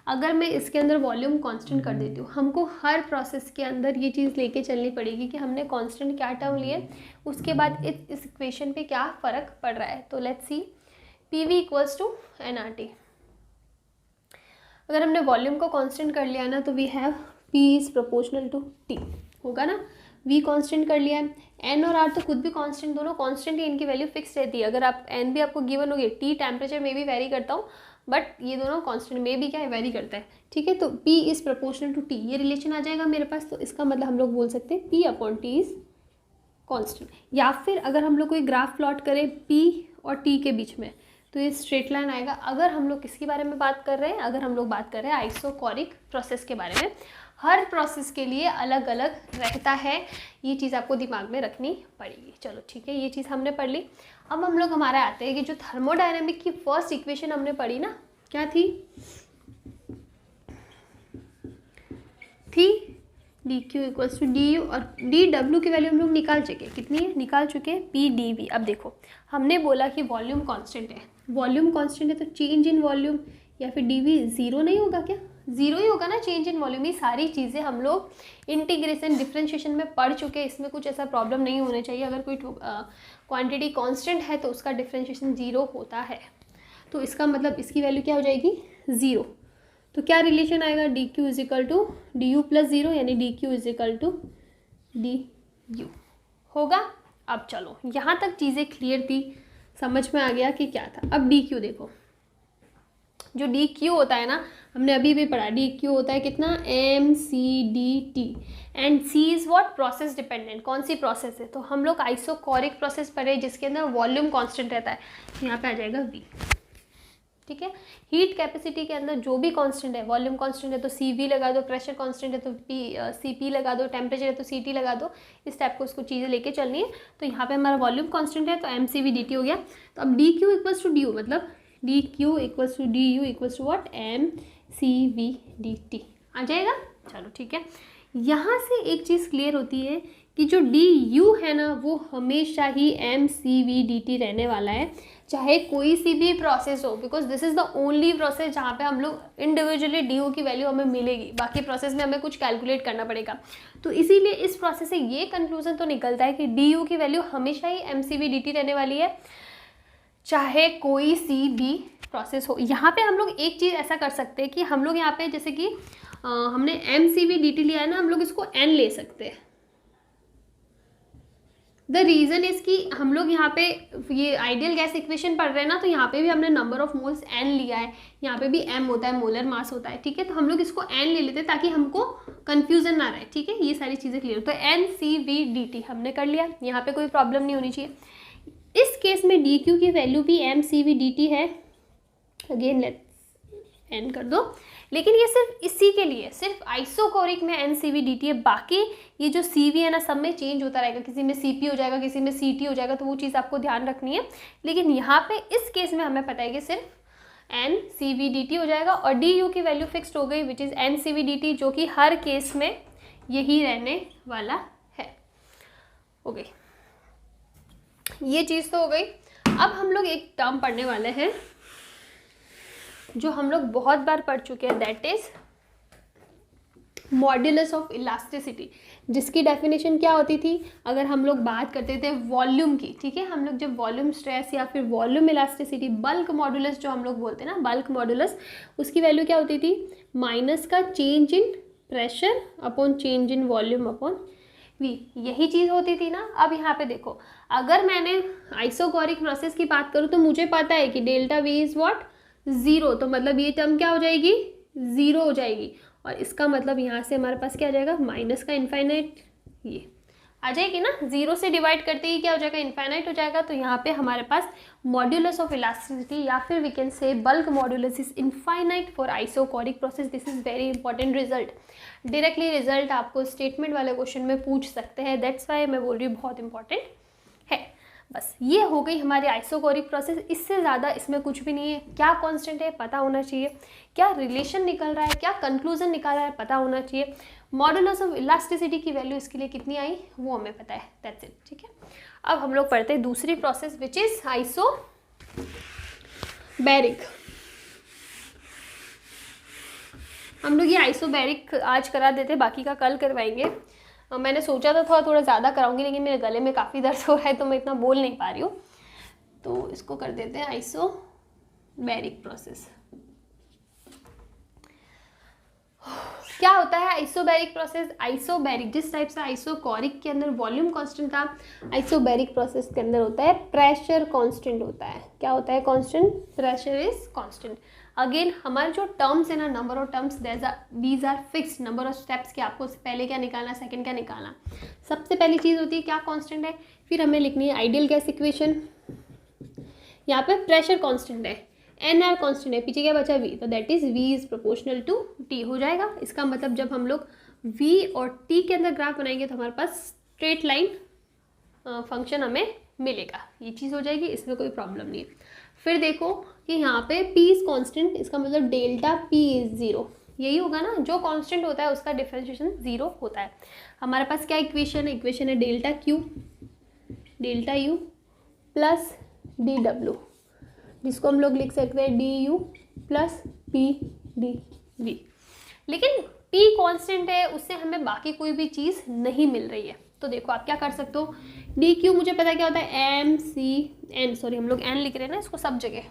अगर मैं इसके अंदर वॉल्यूम कांस्टेंट कर देती हूँ, हमको हर प्रोसेस के अंदर ये चीज़ लेके चलनी पड़ेगी कि हमने कांस्टेंट क्या टर्म लिए, उसके बाद इस इक्वेशन पे क्या फ़र्क पड़ रहा है। तो let's see, PV equals to nRT। अगर हमने वॉल्यूम को कांस्टेंट कर लिया ना, तो we have P is proportional to T, होगा ना। V कांस्टेंट कर लिया है, N और R तो खुद भी कांस्टेंट, दोनों कांस्टेंट ही, इनकी वैल्यू फिक्स रहती है। अगर आप N भी आपको गिवन होगी, T टेम्परेचर में भी वेरी करता हूँ, बट ये दोनों कांस्टेंट में भी क्या है, वेरी करता है, ठीक है। तो P is proportional to T, ये रिलेशन आ जाएगा मेरे पास। तो इसका मतलब हम लोग बोल सकते हैं P/T इज़ कांस्टेंट। या फिर अगर हम लोग कोई ग्राफ प्लॉट करें P और T के बीच में, तो ये स्ट्रेट लाइन आएगा। अगर हम लोग किसके बारे में बात कर रहे हैं, अगर हम लोग बात कर रहे हैं आइसोकोरिक प्रोसेस के बारे में, हर प्रोसेस के लिए अलग अलग रहता है, ये चीज़ आपको दिमाग में रखनी पड़ेगी। चलो ठीक है, ये चीज़ हमने पढ़ ली। अब हम लोग हमारा आते हैं कि जो थर्मोडायनेमिक की फर्स्ट इक्वेशन हमने पढ़ी ना, क्या थी D Q equals to D U, और डी डब्ल्यू की वैल्यू हम लोग निकाल चुके, कितनी है, निकाल चुके पी डी वी। अब देखो हमने बोला कि वॉल्यूम कांस्टेंट है, वॉल्यूम कांस्टेंट है तो चेंज इन वॉल्यूम या फिर डी वी ज़ीरो नहीं होगा क्या, ज़ीरो ही होगा ना, चेंज इन वॉल्यूम। ये सारी चीज़ें हम लोग इंटीग्रेशन डिफरेंशिएशन में पढ़ चुके हैं, इसमें कुछ ऐसा प्रॉब्लम नहीं होना चाहिए। अगर कोई क्वांटिटी कांस्टेंट है तो उसका डिफरेंशिएशन ज़ीरो होता है, तो इसका मतलब इसकी वैल्यू क्या हो जाएगी, ज़ीरो। तो क्या रिलेशन आएगा, D Q is equal to D U plus zero, यानी D Q is equal to D U होगा। अब चलो यहाँ तक चीज़ें क्लियर थी, समझ में आ गया कि क्या था। अब डी क्यू देखो, जो डी क्यू होता है ना, हमने अभी भी पढ़ा, डी क्यू होता है कितना, M C D T, and C is what, process dependent. कौन सी प्रोसेस है, तो हम लोग आइसोकोरिक प्रोसेस पढ़े जिसके अंदर वॉल्यूम कांस्टेंट रहता है, तो यहाँ पे आ जाएगा वी, ठीक है। हीट कैपेसिटी के अंदर जो भी कांस्टेंट है, वॉल्यूम कांस्टेंट है तो सी वी लगा दो, प्रेशर कांस्टेंट है तो सी पी लगा दो, टेम्परेचर है तो सी टी लगा दो, इस टाइप को उसको चीज़ें लेके चलनी है। तो यहाँ पे हमारा वॉल्यूम कांस्टेंट है तो M C V D T हो गया। तो अब D Q equals to D U, मतलब D Q equals to D U equals to what, M C V D T आ जाएगा। चलो ठीक है, यहाँ से एक चीज़ क्लियर होती है कि जो डी यू है ना, वो हमेशा ही M C V D T रहने वाला है, चाहे कोई सी भी प्रोसेस हो, because this is the only process जहाँ पे हम लोग इंडिविजुअली डी यू की वैल्यू हमें मिलेगी, बाकी प्रोसेस में हमें कुछ कैलकुलेट करना पड़ेगा। तो इसीलिए इस प्रोसेस से ये कंक्लूजन तो निकलता है कि डी यू की वैल्यू हमेशा ही M C V D T रहने वाली है, चाहे कोई सी भी प्रोसेस हो। यहाँ पे हम लोग एक चीज़ ऐसा कर सकते हैं कि हम लोग यहाँ पे जैसे कि हमने M C V D T लिया है ना, हम लोग इसको एन ले सकते हैं। द रीज़न इज़ कि हम लोग यहाँ पे ये आइडियल गैस इक्वेशन पढ़ रहे हैं ना, तो यहाँ पे भी हमने नंबर ऑफ मोल्स एन लिया है, यहाँ पे भी एम होता है, मोलर मास होता है, ठीक है। तो हम लोग इसको एन ले लेते हैं ताकि हमको कन्फ्यूजन ना रहे, ठीक है। ये सारी चीज़ें क्लियर, तो N C V D T हमने कर लिया, यहाँ पे कोई प्रॉब्लम नहीं होनी चाहिए। इस केस में डी क्यू की वैल्यू भी M C V D T है, अगेन लेट्स एन कर दो, लेकिन ये सिर्फ इसी के लिए, सिर्फ आइसोकोरिक में N C V D T है, बाकी ये जो सी वी है ना, सब में चेंज होता रहेगा, किसी में सी पी हो जाएगा, किसी में सी टी हो जाएगा, तो वो चीज़ आपको ध्यान रखनी है। लेकिन यहाँ पे इस केस में हमें पता है कि सिर्फ N C V D T हो जाएगा, और डी यू की वैल्यू फिक्स्ड हो गई, which is N C V D T, जो कि हर केस में यही रहने वाला है। हो गई ये चीज़ तो हो गई। अब हम लोग एक टर्म पढ़ने वाले हैं जो हम लोग बहुत बार पढ़ चुके हैं, that is modulus of elasticity, जिसकी डेफिनेशन क्या होती थी, अगर हम लोग बात करते थे वॉल्यूम की, ठीक है, हम लोग जब वॉल्यूम स्ट्रेस या फिर वॉल्यूम इलास्टिसिटी, बल्क मॉड्यूलस जो हम लोग बोलते हैं ना, बल्क मॉड्यूलस, उसकी वैल्यू क्या होती थी, माइनस का change in pressure upon change in volume upon V, यही चीज़ होती थी ना। अब यहाँ पे देखो, अगर मैंने आइसोकोरिक प्रोसेस की बात करूँ तो मुझे पता है कि delta V is what, zero, तो मतलब ये टर्म क्या हो जाएगी, ज़ीरो हो जाएगी, और इसका मतलब यहाँ से हमारे पास क्या आ जाएगा, माइनस का इन्फाइनाइट, ये आ जाएगी ना, ज़ीरो से डिवाइड करते ही क्या हो जाएगा, इन्फाइनाइट हो जाएगा। तो यहाँ पे हमारे पास मॉड्यूलस ऑफ इलास्टिसिटी या फिर we can say bulk modulus is infinite for isochoric process. This is very important result, directly result आपको स्टेटमेंट वाले क्वेश्चन में पूछ सकते हैं, दैट्स वाई मैं बोल रही हूँ बहुत इंपॉर्टेंट है। बस ये हो गई हमारी आइसोकोरिक प्रोसेस, इससे ज़्यादा इसमें कुछ भी नहीं है। क्या कांस्टेंट है पता होना चाहिए, क्या रिलेशन निकल रहा है, क्या कंक्लूजन निकल रहा है पता होना चाहिए, मॉड्यूलस ऑफ इलास्टिसिटी की वैल्यू इसके लिए कितनी आई वो हमें पता है, दैट्स इट, ठीक है। अब हम लोग पढ़ते हैं दूसरी प्रोसेस विच इज़ आइसोबैरिक। हम लोग ये आइसोबैरिक आज करा देते, बाकी का कल करवाएंगे। मैंने सोचा था थोड़ा ज़्यादा कराऊंगी, लेकिन मेरे गले में काफ़ी दर्द हो रहा है तो मैं इतना बोल नहीं पा रही हूँ, तो इसको कर देते हैं आइसोबैरिक प्रोसेस। क्या होता है आइसोबैरिक प्रोसेस, आइसोबैरिक जिस टाइप से आइसोकोरिक के अंदर वॉल्यूम कांस्टेंट था, आइसोबैरिक प्रोसेस के अंदर होता है प्रेशर कांस्टेंट होता है। क्या होता है constant, pressure is constant. Again हमारे जो टर्म्स है ना, number of terms these are fixed, number of steps के आपको पहले क्या निकालना, सेकंड क्या निकालना। सबसे पहली चीज़ होती है क्या, कांस्टेंट है, फिर हमें लिखनी है आइडियल गैस इक्वेशन, यहाँ पे प्रेशर कांस्टेंट है, एन आर कांस्टेंट है, पीछे क्या बचा वी, तो that is V is proportional to T हो जाएगा। इसका मतलब जब हम लोग वी और टी के अंदर ग्राफ बनाएंगे तो हमारे पास स्ट्रेट लाइन फंक्शन हमें मिलेगा, ये चीज़ हो जाएगी, इसमें कोई प्रॉब्लम नहीं है। फिर देखो कि यहाँ पे P इज कांस्टेंट, इसका मतलब डेल्टा P इज ज़ीरो, यही होगा ना, जो कांस्टेंट होता है उसका डिफरेंशिएशन ज़ीरो होता है। हमारे पास क्या इक्वेशन है, इक्वेशन है delta Q delta U plus D W, जिसको हम लोग लिख सकते हैं D U plus P D V. लेकिन P कांस्टेंट है, उससे हमें बाकी कोई भी चीज़ नहीं मिल रही है। तो देखो आप क्या कर सकते हो, डी क्यू मुझे पता क्या होता है, एम सी एन, सॉरी हम लोग एन लिख रहे हैं ना इसको सब जगह,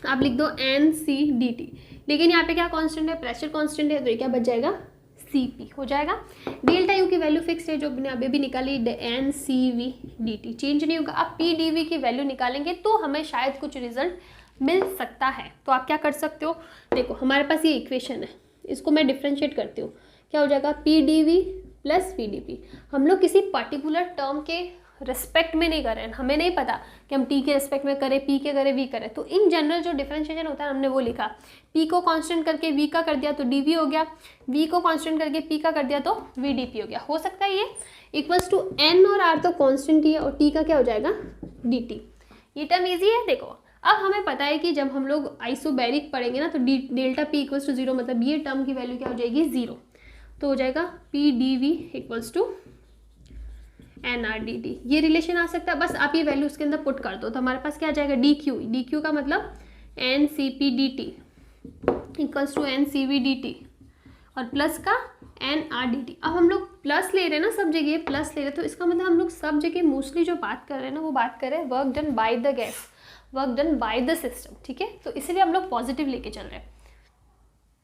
आप लिख दो एन सी डी टी। लेकिन यहाँ पे क्या कांस्टेंट है, प्रेशर कांस्टेंट है, तो ये क्या बच जाएगा, सी पी हो जाएगा। डेल्टा यू की वैल्यू फिक्स है, जो अभी भी निकाली N C V D T, change नहीं होगा। अब पी डी वी की वैल्यू निकालेंगे तो हमें शायद कुछ रिजल्ट मिल सकता है। तो आप क्या कर सकते हो, देखो हमारे पास ये इक्वेशन है, इसको मैं डिफ्रेंशिएट करती हूँ, क्या हो जाएगा, P D V plus P D P. हम लोग किसी पर्टिकुलर टर्म के रिस्पेक्ट में नहीं कर रहे हैं, हमें नहीं पता कि हम टी के रिस्पेक्ट में करें, पी के करें, वी करें। तो इन जनरल जो डिफरेंशिएशन होता है हमने वो लिखा, पी को कांस्टेंट करके वी का कर दिया तो डी वी हो गया, वी को कांस्टेंट करके पी का कर दिया तो वी डी पी हो गया। हो सकता है ये इक्वल्स टू एन और आर तो कांस्टेंट ही है, और टी का क्या हो जाएगा, डी टी। ये टर्म ईजी है। देखो अब हमें पता है कि जब हम लोग आइसोबैरिक पढ़ेंगे ना तो delta P equals to zero, मतलब ये टर्म की वैल्यू क्या हो जाएगी, जीरो। तो हो जाएगा P D V equals to N R D T, ये रिलेशन आ सकता है। बस आप ये वैल्यू उसके अंदर पुट कर दो तो हमारे पास क्या आ जाएगा, डी क्यू, डी क्यू का मतलब N C P D T equals to N C V D T और प्लस का एन आर डी टी। अब हम लोग प्लस ले रहे हैं ना, सब जगह प्लस ले रहे हैं, तो इसका मतलब हम लोग सब जगह मोस्टली जो बात कर रहे हैं ना वो बात कर रहे हैं work done by the gas, work done by the system, ठीक है। तो इसीलिए हम लोग पॉजिटिव लेके चल रहे हैं।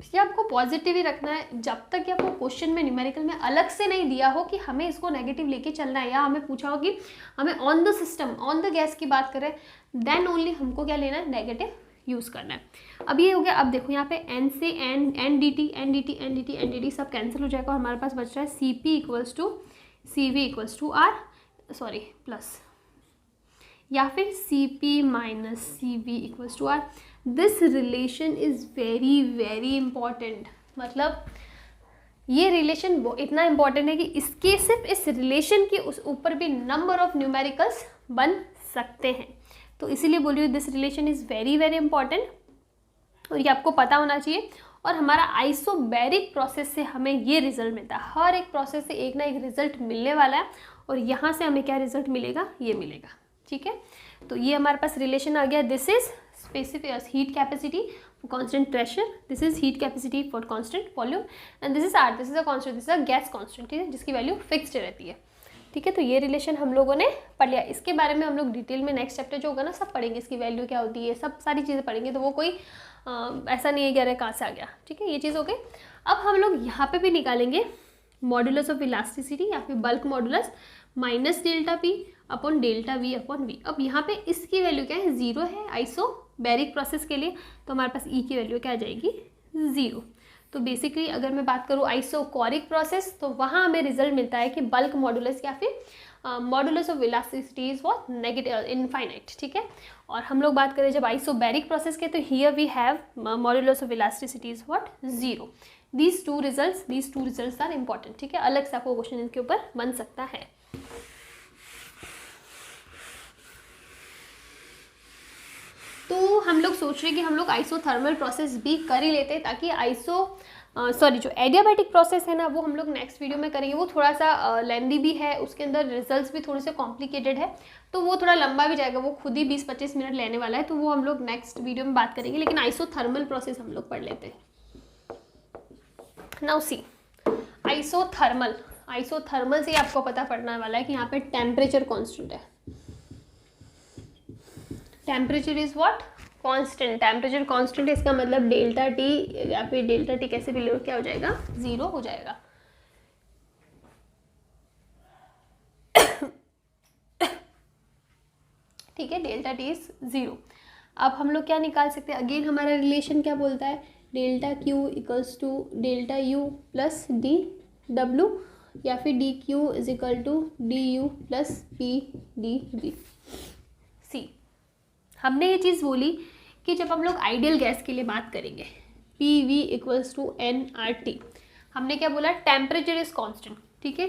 ये आपको पॉजिटिव ही रखना है जब तक कि आपको क्वेश्चन में न्यूमेरिकल में अलग से नहीं दिया हो कि हमें इसको नेगेटिव लेके चलना है, या हमें पूछा हो कि हमें on the system on the gas की बात करें, देन ओनली हमको क्या लेना है, नेगेटिव यूज़ करना है। अब ये हो गया। अब देखो यहाँ पे एन से N D T N D T N D T N D T सब कैंसिल हो जाएगा और हमारे पास बच रहा है C P equals to C V equals to R, sorry plus, या फिर C P minus C V equals to R. This relation is very very important, मतलब ये रिलेशन इतना इंपॉर्टेंट है कि इसके सिर्फ इस रिलेशन के उस ऊपर भी नंबर ऑफ न्यूमेरिकल्स बन सकते हैं। तो इसीलिए बोल रही हूँ this relation is very very important, और ये आपको पता होना चाहिए। और हमारा आइसोबैरिक प्रोसेस से हमें ये रिजल्ट मिलता है, हर एक प्रोसेस से एक ना एक रिजल्ट मिलने वाला है, और यहाँ से हमें क्या रिजल्ट मिलेगा, ये मिलेगा, ठीक है। तो ये हमारे पास रिलेशन आ गया, this is specific heat capacity for constant pressure, this is heat capacity for constant volume, and this is R, this is a constant, this is a gas constant, ठीक है, जिसकी वैल्यू फिक्स्ड रहती है, ठीक है। तो ये रिलेशन हम लोगों ने पढ़ लिया। इसके बारे में हम लोग डिटेल में नेक्स्ट चैप्टर जो होगा ना सब पढ़ेंगे, इसकी वैल्यू क्या होती है, सब सारी चीज़ें पढ़ेंगे। तो वो कोई ऐसा नहीं है कि अरे कहाँ से आ गया, ठीक है, ये चीज़ हो गई। अब हम लोग यहाँ पे भी निकालेंगे मॉडुलस ऑफ इलास्टिसिटी या फिर bulk modulus minus delta P upon delta V upon V. अब यहाँ पे इसकी वैल्यू क्या है, जीरो है आइसोबैरिक प्रोसेस के लिए, तो हमारे पास ई की वैल्यू क्या आ जाएगी, जीरो। तो बेसिकली अगर मैं बात करूँ आइसोकोरिक प्रोसेस, तो वहाँ हमें रिजल्ट मिलता है कि बल्क मॉडुलस या फिर modulus of elasticity is what, negative infinite, ठीक है। और हम लोग बात करें जब आइसोबैरिक प्रोसेस के, तो here we have modulus of elasticity is what, zero. These two results are important, ठीक है। अलग से आपको क्वेश्चन इनके ऊपर बन सकता है। तो हम लोग सोच रहे हैं कि हम लोग आइसोथर्मल प्रोसेस भी कर ही लेते हैं, ताकि जो एडियाबैटिक प्रोसेस है ना वो हम लोग नेक्स्ट वीडियो में करेंगे। वो थोड़ा सा लेंदी भी है, उसके अंदर रिजल्ट्स भी थोड़े से कॉम्प्लिकेटेड है, तो वो थोड़ा लंबा भी जाएगा, वो खुद ही 20-25 मिनट लेने वाला है, तो वो हम लोग नेक्स्ट वीडियो में बात करेंगे। लेकिन आइसोथर्मल प्रोसेस हम लोग पढ़ लेते हैं। नाउ सी आइसोथर्मल से आपको पता पड़ने वाला है कि यहाँ पे टेम्परेचर कॉन्स्टेंट है, temperature is what, constant, temperature constant है, इसका मतलब डेल्टा टी या फिर डेल्टा टी कैसे भी लो, क्या हो जाएगा, जीरो हो जाएगा। ठीक है, डेल्टा टी इज जीरो। अब हम लोग क्या निकाल सकते हैं, अगेन हमारा रिलेशन क्या बोलता है, delta Q equals to delta U plus D W, या फिर D Q is equal to D U plus P D V C. हमने ये चीज़ बोली कि जब हम लोग आइडियल गैस के लिए बात करेंगे, P V equals to N R T, हमने क्या बोला, टेम्परेचर इज कांस्टेंट, ठीक है,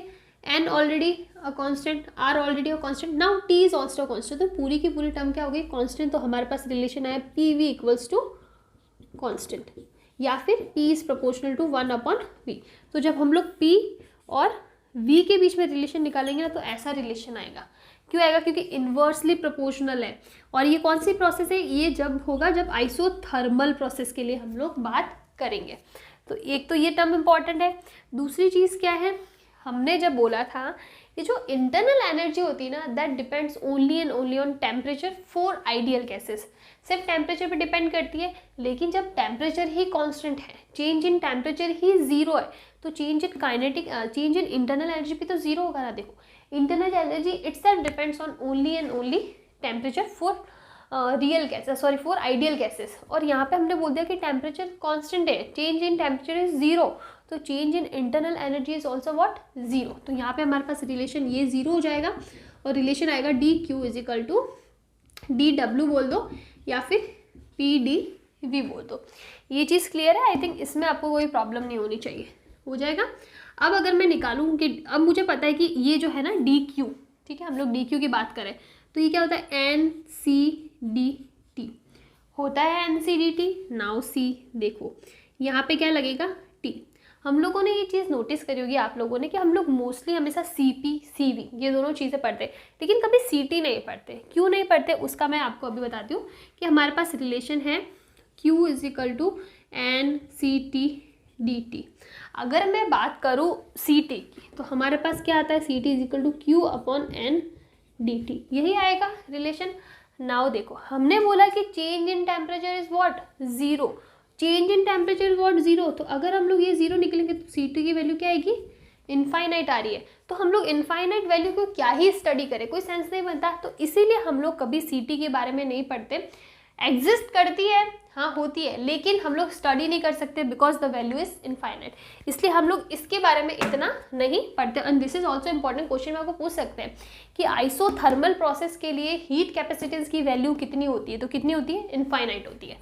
N already a constant, R already a constant, now T is also constant, तो पूरी की पूरी टर्म क्या हो गई, कांस्टेंट। तो हमारे पास रिलेशन आया P V equals to constant, या फिर P is proportional to 1/v। तो जब हम लोग पी और वी के बीच में रिलेशन निकालेंगे ना, तो ऐसा रिलेशन आएगा। क्यों आएगा, क्योंकि इन्वर्सली प्रोपोर्शनल है। और ये कौन सी प्रोसेस है, ये जब होगा जब आइसोथर्मल प्रोसेस के लिए हम लोग बात करेंगे। तो एक तो ये टर्म इम्पॉर्टेंट है। दूसरी चीज़ क्या है, हमने जब बोला था कि जो इंटरनल एनर्जी होती है ना, that depends only and only on temperature for ideal gases, सिर्फ टेम्परेचर पे डिपेंड करती है। लेकिन जब टेम्परेचर ही कांस्टेंट है, change in temperature he zero है, तो change in kinetic change in internal energy भी तो जीरो होगा ना। देखो, internal energy itself depends on only and only temperature for real gases, sorry for ideal gases. और यहाँ पे हमने बोल दिया कि टेम्परेचर कांस्टेंट है, change in temperature is zero, तो change in internal energy is also what, zero. तो यहाँ पे हमारे पास रिलेशन ये जीरो हो जाएगा, और रिलेशन आएगा D Q is equal to D W बोल दो, या फिर पी डी वी बोल दो। ये चीज़ क्लियर है, आई थिंक इसमें आपको कोई प्रॉब्लम नहीं होनी चाहिए, हो जाएगा। अब अगर मैं निकालूँ कि अब मुझे पता है कि ये जो है ना डी क्यू, ठीक है, हम लोग डी क्यू की बात करें तो ये क्या होता है, एन सी डी टी होता है, N C D T. Now see देखो यहाँ पे क्या लगेगा, टी। हम लोगों ने ये चीज़ नोटिस करी होगी आप लोगों ने कि हम लोग मोस्टली हमेशा सी पी सी वी ये दोनों चीज़ें पढ़ते हैं, लेकिन कभी सी टी नहीं पढ़ते। क्यों नहीं पढ़ते उसका मैं आपको अभी बताती हूँ कि हमारे पास रिलेशन है Q is equal to N C T D T. अगर मैं बात करूँ सी टी की तो हमारे पास क्या आता है, C T is equal to Q upon N D T, यही आएगा रिलेशन। नाउ देखो हमने बोला कि change in temperature is what, zero, change in temperature is what, zero. तो अगर हम लोग ये जीरो निकलेंगे तो सी टी की वैल्यू क्या आएगी, इनफाइनाइट आ रही है। तो हम लोग इनफाइनाइट वैल्यू को क्या ही स्टडी करें, कोई सेंस नहीं बनता। तो इसीलिए हम लोग कभी सी टी के बारे में नहीं पढ़ते। एग्जिस्ट करती है, हाँ होती है, लेकिन हम लोग स्टडी नहीं कर सकते because the value is infinite, इसलिए हम लोग इसके बारे में इतना नहीं पढ़ते। And this is also important question में आपको पूछ सकते हैं कि आइसोथर्मल प्रोसेस के लिए हीट कैपेसिटेंस की वैल्यू कितनी होती है, तो कितनी होती है, इनफाइनाइट होती है।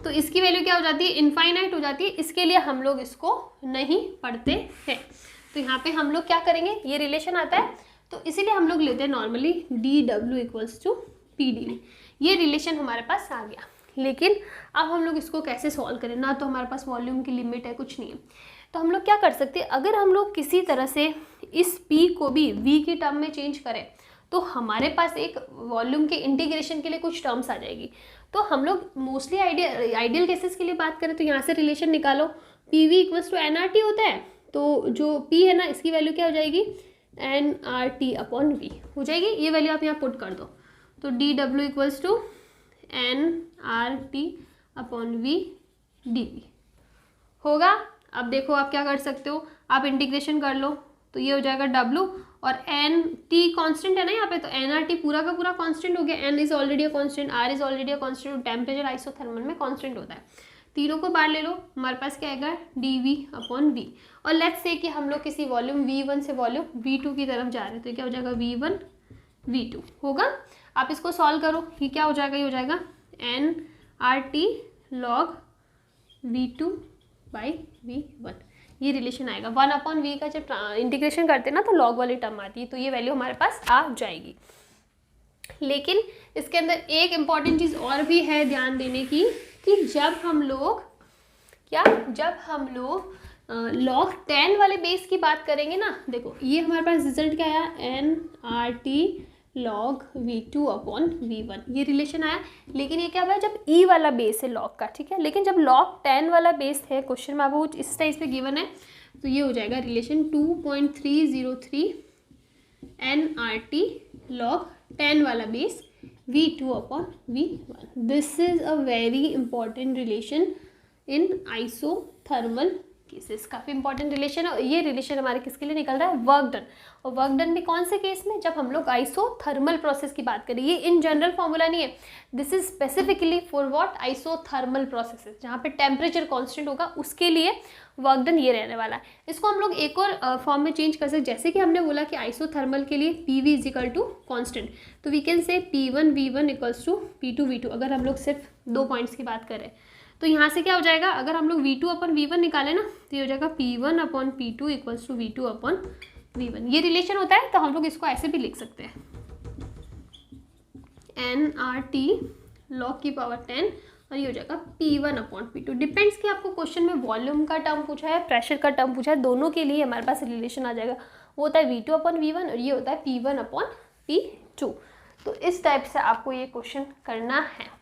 तो इसकी वैल्यू क्या हो जाती है, इनफाइनाइट हो जाती है, इसके लिए हम लोग इसको नहीं पढ़ते हैं। तो यहाँ पे हम लोग क्या करेंगे, ये रिलेशन आता है तो इसीलिए हम लोग लेते हैं normally D W equals to P D. ये रिलेशन हमारे पास आ गया, लेकिन अब हम लोग इसको कैसे सॉल्व करें, ना तो हमारे पास वॉल्यूम की लिमिट है, कुछ नहीं है। तो हम लोग क्या कर सकते हैं, अगर हम लोग किसी तरह से इस P को भी V की टर्म में चेंज करें तो हमारे पास एक वॉल्यूम के इंटीग्रेशन के लिए कुछ टर्म्स आ जाएगी। तो हम लोग मोस्टली आइडियल केसेस के लिए बात करें तो यहाँ से रिलेशन निकालो, P V equals to N R T होता है, तो जो P है ना इसकी वैल्यू क्या हो जाएगी, N R T upon V हो जाएगी। ये वैल्यू आप यहाँ पुट कर दो, तो D W equals to N R T upon V D V होगा। अब देखो आप क्या कर सकते हो, आप इंटीग्रेशन कर लो तो ये हो जाएगा W और एन टी कॉन्स्टेंट है ना यहाँ पे, तो एन आर टी पूरा का पूरा कॉन्स्टेंट हो गया, N is already a constant, R is already a constant, temperature isothermal में कॉन्स्टेंट होता है। तीनों को बाहर ले लो, हमारे पास क्या आएगा, डी वी अपॉन वी। और लेट्स से कि हम लोग किसी वॉल्यूम V1 से वॉल्यूम V2 की तरफ जा रहे हैं, तो क्या हो जाएगा, V1 V2 होगा। आप इसको सॉल्व करो, ये क्या हो जाएगा, ये हो जाएगा N R T log V2 by V1, ये रिलेशन आएगा। 1/v का जब इंटीग्रेशन करते हैं ना तो लॉग वाली टर्म आती है, तो ये वैल्यू हमारे पास आ जाएगी। लेकिन इसके अंदर एक इम्पॉर्टेंट चीज़ और भी है ध्यान देने की, कि जब हम लोग लॉग 10 वाले बेस की बात करेंगे ना, देखो ये हमारे पास रिजल्ट क्या आया, N R T log V2 upon V1, ये रिलेशन आया। लेकिन ये क्या हुआ, जब E वाला बेस है लॉग का, ठीक है, लेकिन जब लॉग 10 वाला बेस है, क्वेश्चन में आपको कुछ इस टाइप पे गिवन है, तो ये हो जाएगा रिलेशन 2.303 NRT लॉग 10 वाला base V2 upon V1। This is a very important relation in isothermal cases. काफ़ी इंपॉर्टेंट रिलेशन है। ये रिलेशन हमारे किसके लिए निकल रहा है? Work done. और वर्क डन भी कौन से केस में? जब हम लोग आइसोथर्मल प्रोसेस की बात करें। ये इन जनरल फॉर्मूला नहीं है, this is specifically for what? Isothermal processes, जहाँ पे टेम्परेचर कांस्टेंट होगा उसके लिए वर्क डन ये रहने वाला है। इसको हम लोग एक और फॉर्म में चेंज कर सकते, जैसे कि हमने बोला कि आइसोथर्मल के लिए PV is equal to constant, तो we can say P1 V1 equals to P2 V2। अगर हम लोग सिर्फ 2 पॉइंट्स की बात करें तो यहाँ से क्या हो जाएगा? अगर हम लोग V2 अपॉन V1 निकालें ना तो ये हो जाएगा P1 upon P2 equals to V2 upon V1। ये रिलेशन होता है, तो हम लोग इसको ऐसे भी लिख सकते हैं, nRT log की पावर 10, और ये हो जाएगा P1 अपॉन P2। डिपेंड्स कि आपको क्वेश्चन में वॉल्यूम का टर्म पूछा है, प्रेशर का टर्म पूछा है, दोनों के लिए हमारे पास रिलेशन आ जाएगा। वो होता है V2 अपॉन V1 और ये होता है P1 अपॉन P2। तो इस टाइप से आपको ये क्वेश्चन करना है।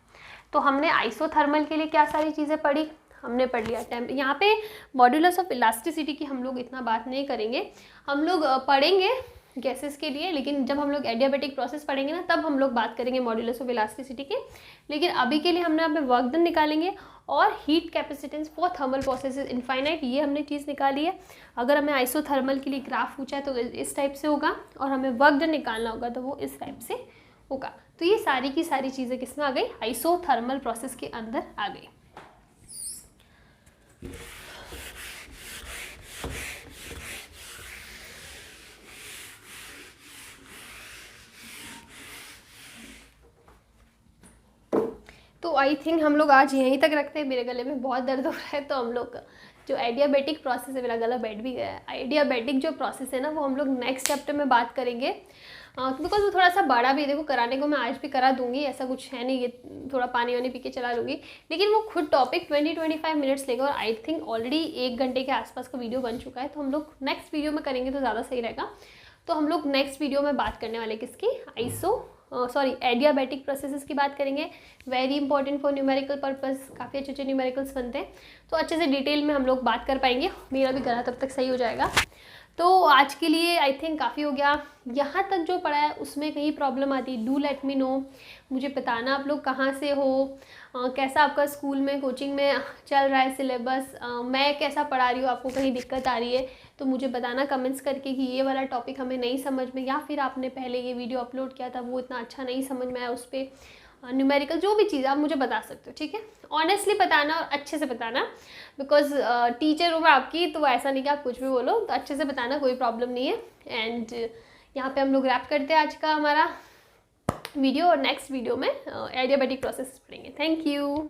तो हमने आइसोथर्मल के लिए क्या सारी चीज़ें पढ़ी? हमने पढ़ लिया यहाँ पे मॉड्यूलस ऑफ इलास्टिसिटी की हम लोग इतना बात नहीं करेंगे, हम लोग पढ़ेंगे गैसेस के लिए, लेकिन जब हम लोग एडियाबेटिक प्रोसेस पढ़ेंगे ना तब हम लोग बात करेंगे मॉड्यूलस ऑफ इलास्टिसिटी के। लेकिन अभी के लिए हमने यहाँ पे वर्क डन निकालेंगे और heat capacitance for thermal processes infinite, ये हमने चीज़ निकाली है। अगर हमें आइसोथर्मल के लिए ग्राफ पूछा है तो इस टाइप से होगा, और हमें वर्क डन निकालना होगा तो वो इस टाइप से होगा। तो ये सारी की सारी चीज़ें किसमें आ गई? आइसोथर्मल प्रोसेस के अंदर आ गई। तो आई थिंक हम लोग आज यहीं तक रखते हैं। मेरे गले में बहुत दर्द हो रहा है, तो हम लोग जो एडियाबेटिक प्रोसेस है, मेरा गला बैठ भी गया है, एडियाबेटिक जो प्रोसेस है ना वो हम लोग नेक्स्ट चैप्टर में बात करेंगे, बिकॉज वो थोड़ा सा बड़ा भी है। देखो कराने को मैं आज भी करा दूंगी, ऐसा कुछ है नहीं, ये थोड़ा पानी वानी पी के चला लूँगी, लेकिन वो खुद टॉपिक 20-25 मिनट्स लेगा और आई थिंक ऑलरेडी 1 घंटे के आसपास का वीडियो बन चुका है। तो हम लोग नेक्स्ट वीडियो में करेंगे तो ज़्यादा सही रहेगा। तो हम लोग नेक्स्ट वीडियो में बात करने वाले किसकी? एडियाबेटिक प्रोसेसेस की बात करेंगे। Very important for numerical purpose, काफ़ी अच्छे अच्छे न्यूमेरिकल्स बनते हैं, तो अच्छे से डिटेल में हम लोग बात कर पाएंगे। मेरा भी गला तब तक सही हो जाएगा। तो आज के लिए आई थिंक काफ़ी हो गया। यहाँ तक जो पढ़ा है उसमें कहीं प्रॉब्लम आती डू लेट मी नो, मुझे बताना आप लोग कहाँ से हो, कैसा आपका स्कूल में कोचिंग में चल रहा है सिलेबस, मैं कैसा पढ़ा रही हूँ, आपको कहीं दिक्कत आ रही है तो मुझे बताना कमेंट्स करके कि ये वाला टॉपिक हमें नहीं समझ में, या फिर आपने पहले ये वीडियो अपलोड किया था वो इतना अच्छा नहीं समझ में आया, उस पर न्यूमेरिकल जो भी चीज़ आप मुझे बता सकते हो, ठीक है। ऑनेस्टली बताना और अच्छे से बताना, बिकॉज टीचर हूँ मैं आपकी, तो ऐसा नहीं कि आप कुछ भी बोलो, तो अच्छे से बताना, कोई प्रॉब्लम नहीं है। एंड यहाँ पे हम लोग रैप करते हैं आज का हमारा वीडियो, और नेक्स्ट वीडियो में एडियाबेटिक प्रोसेस पढ़ेंगे। Thank you.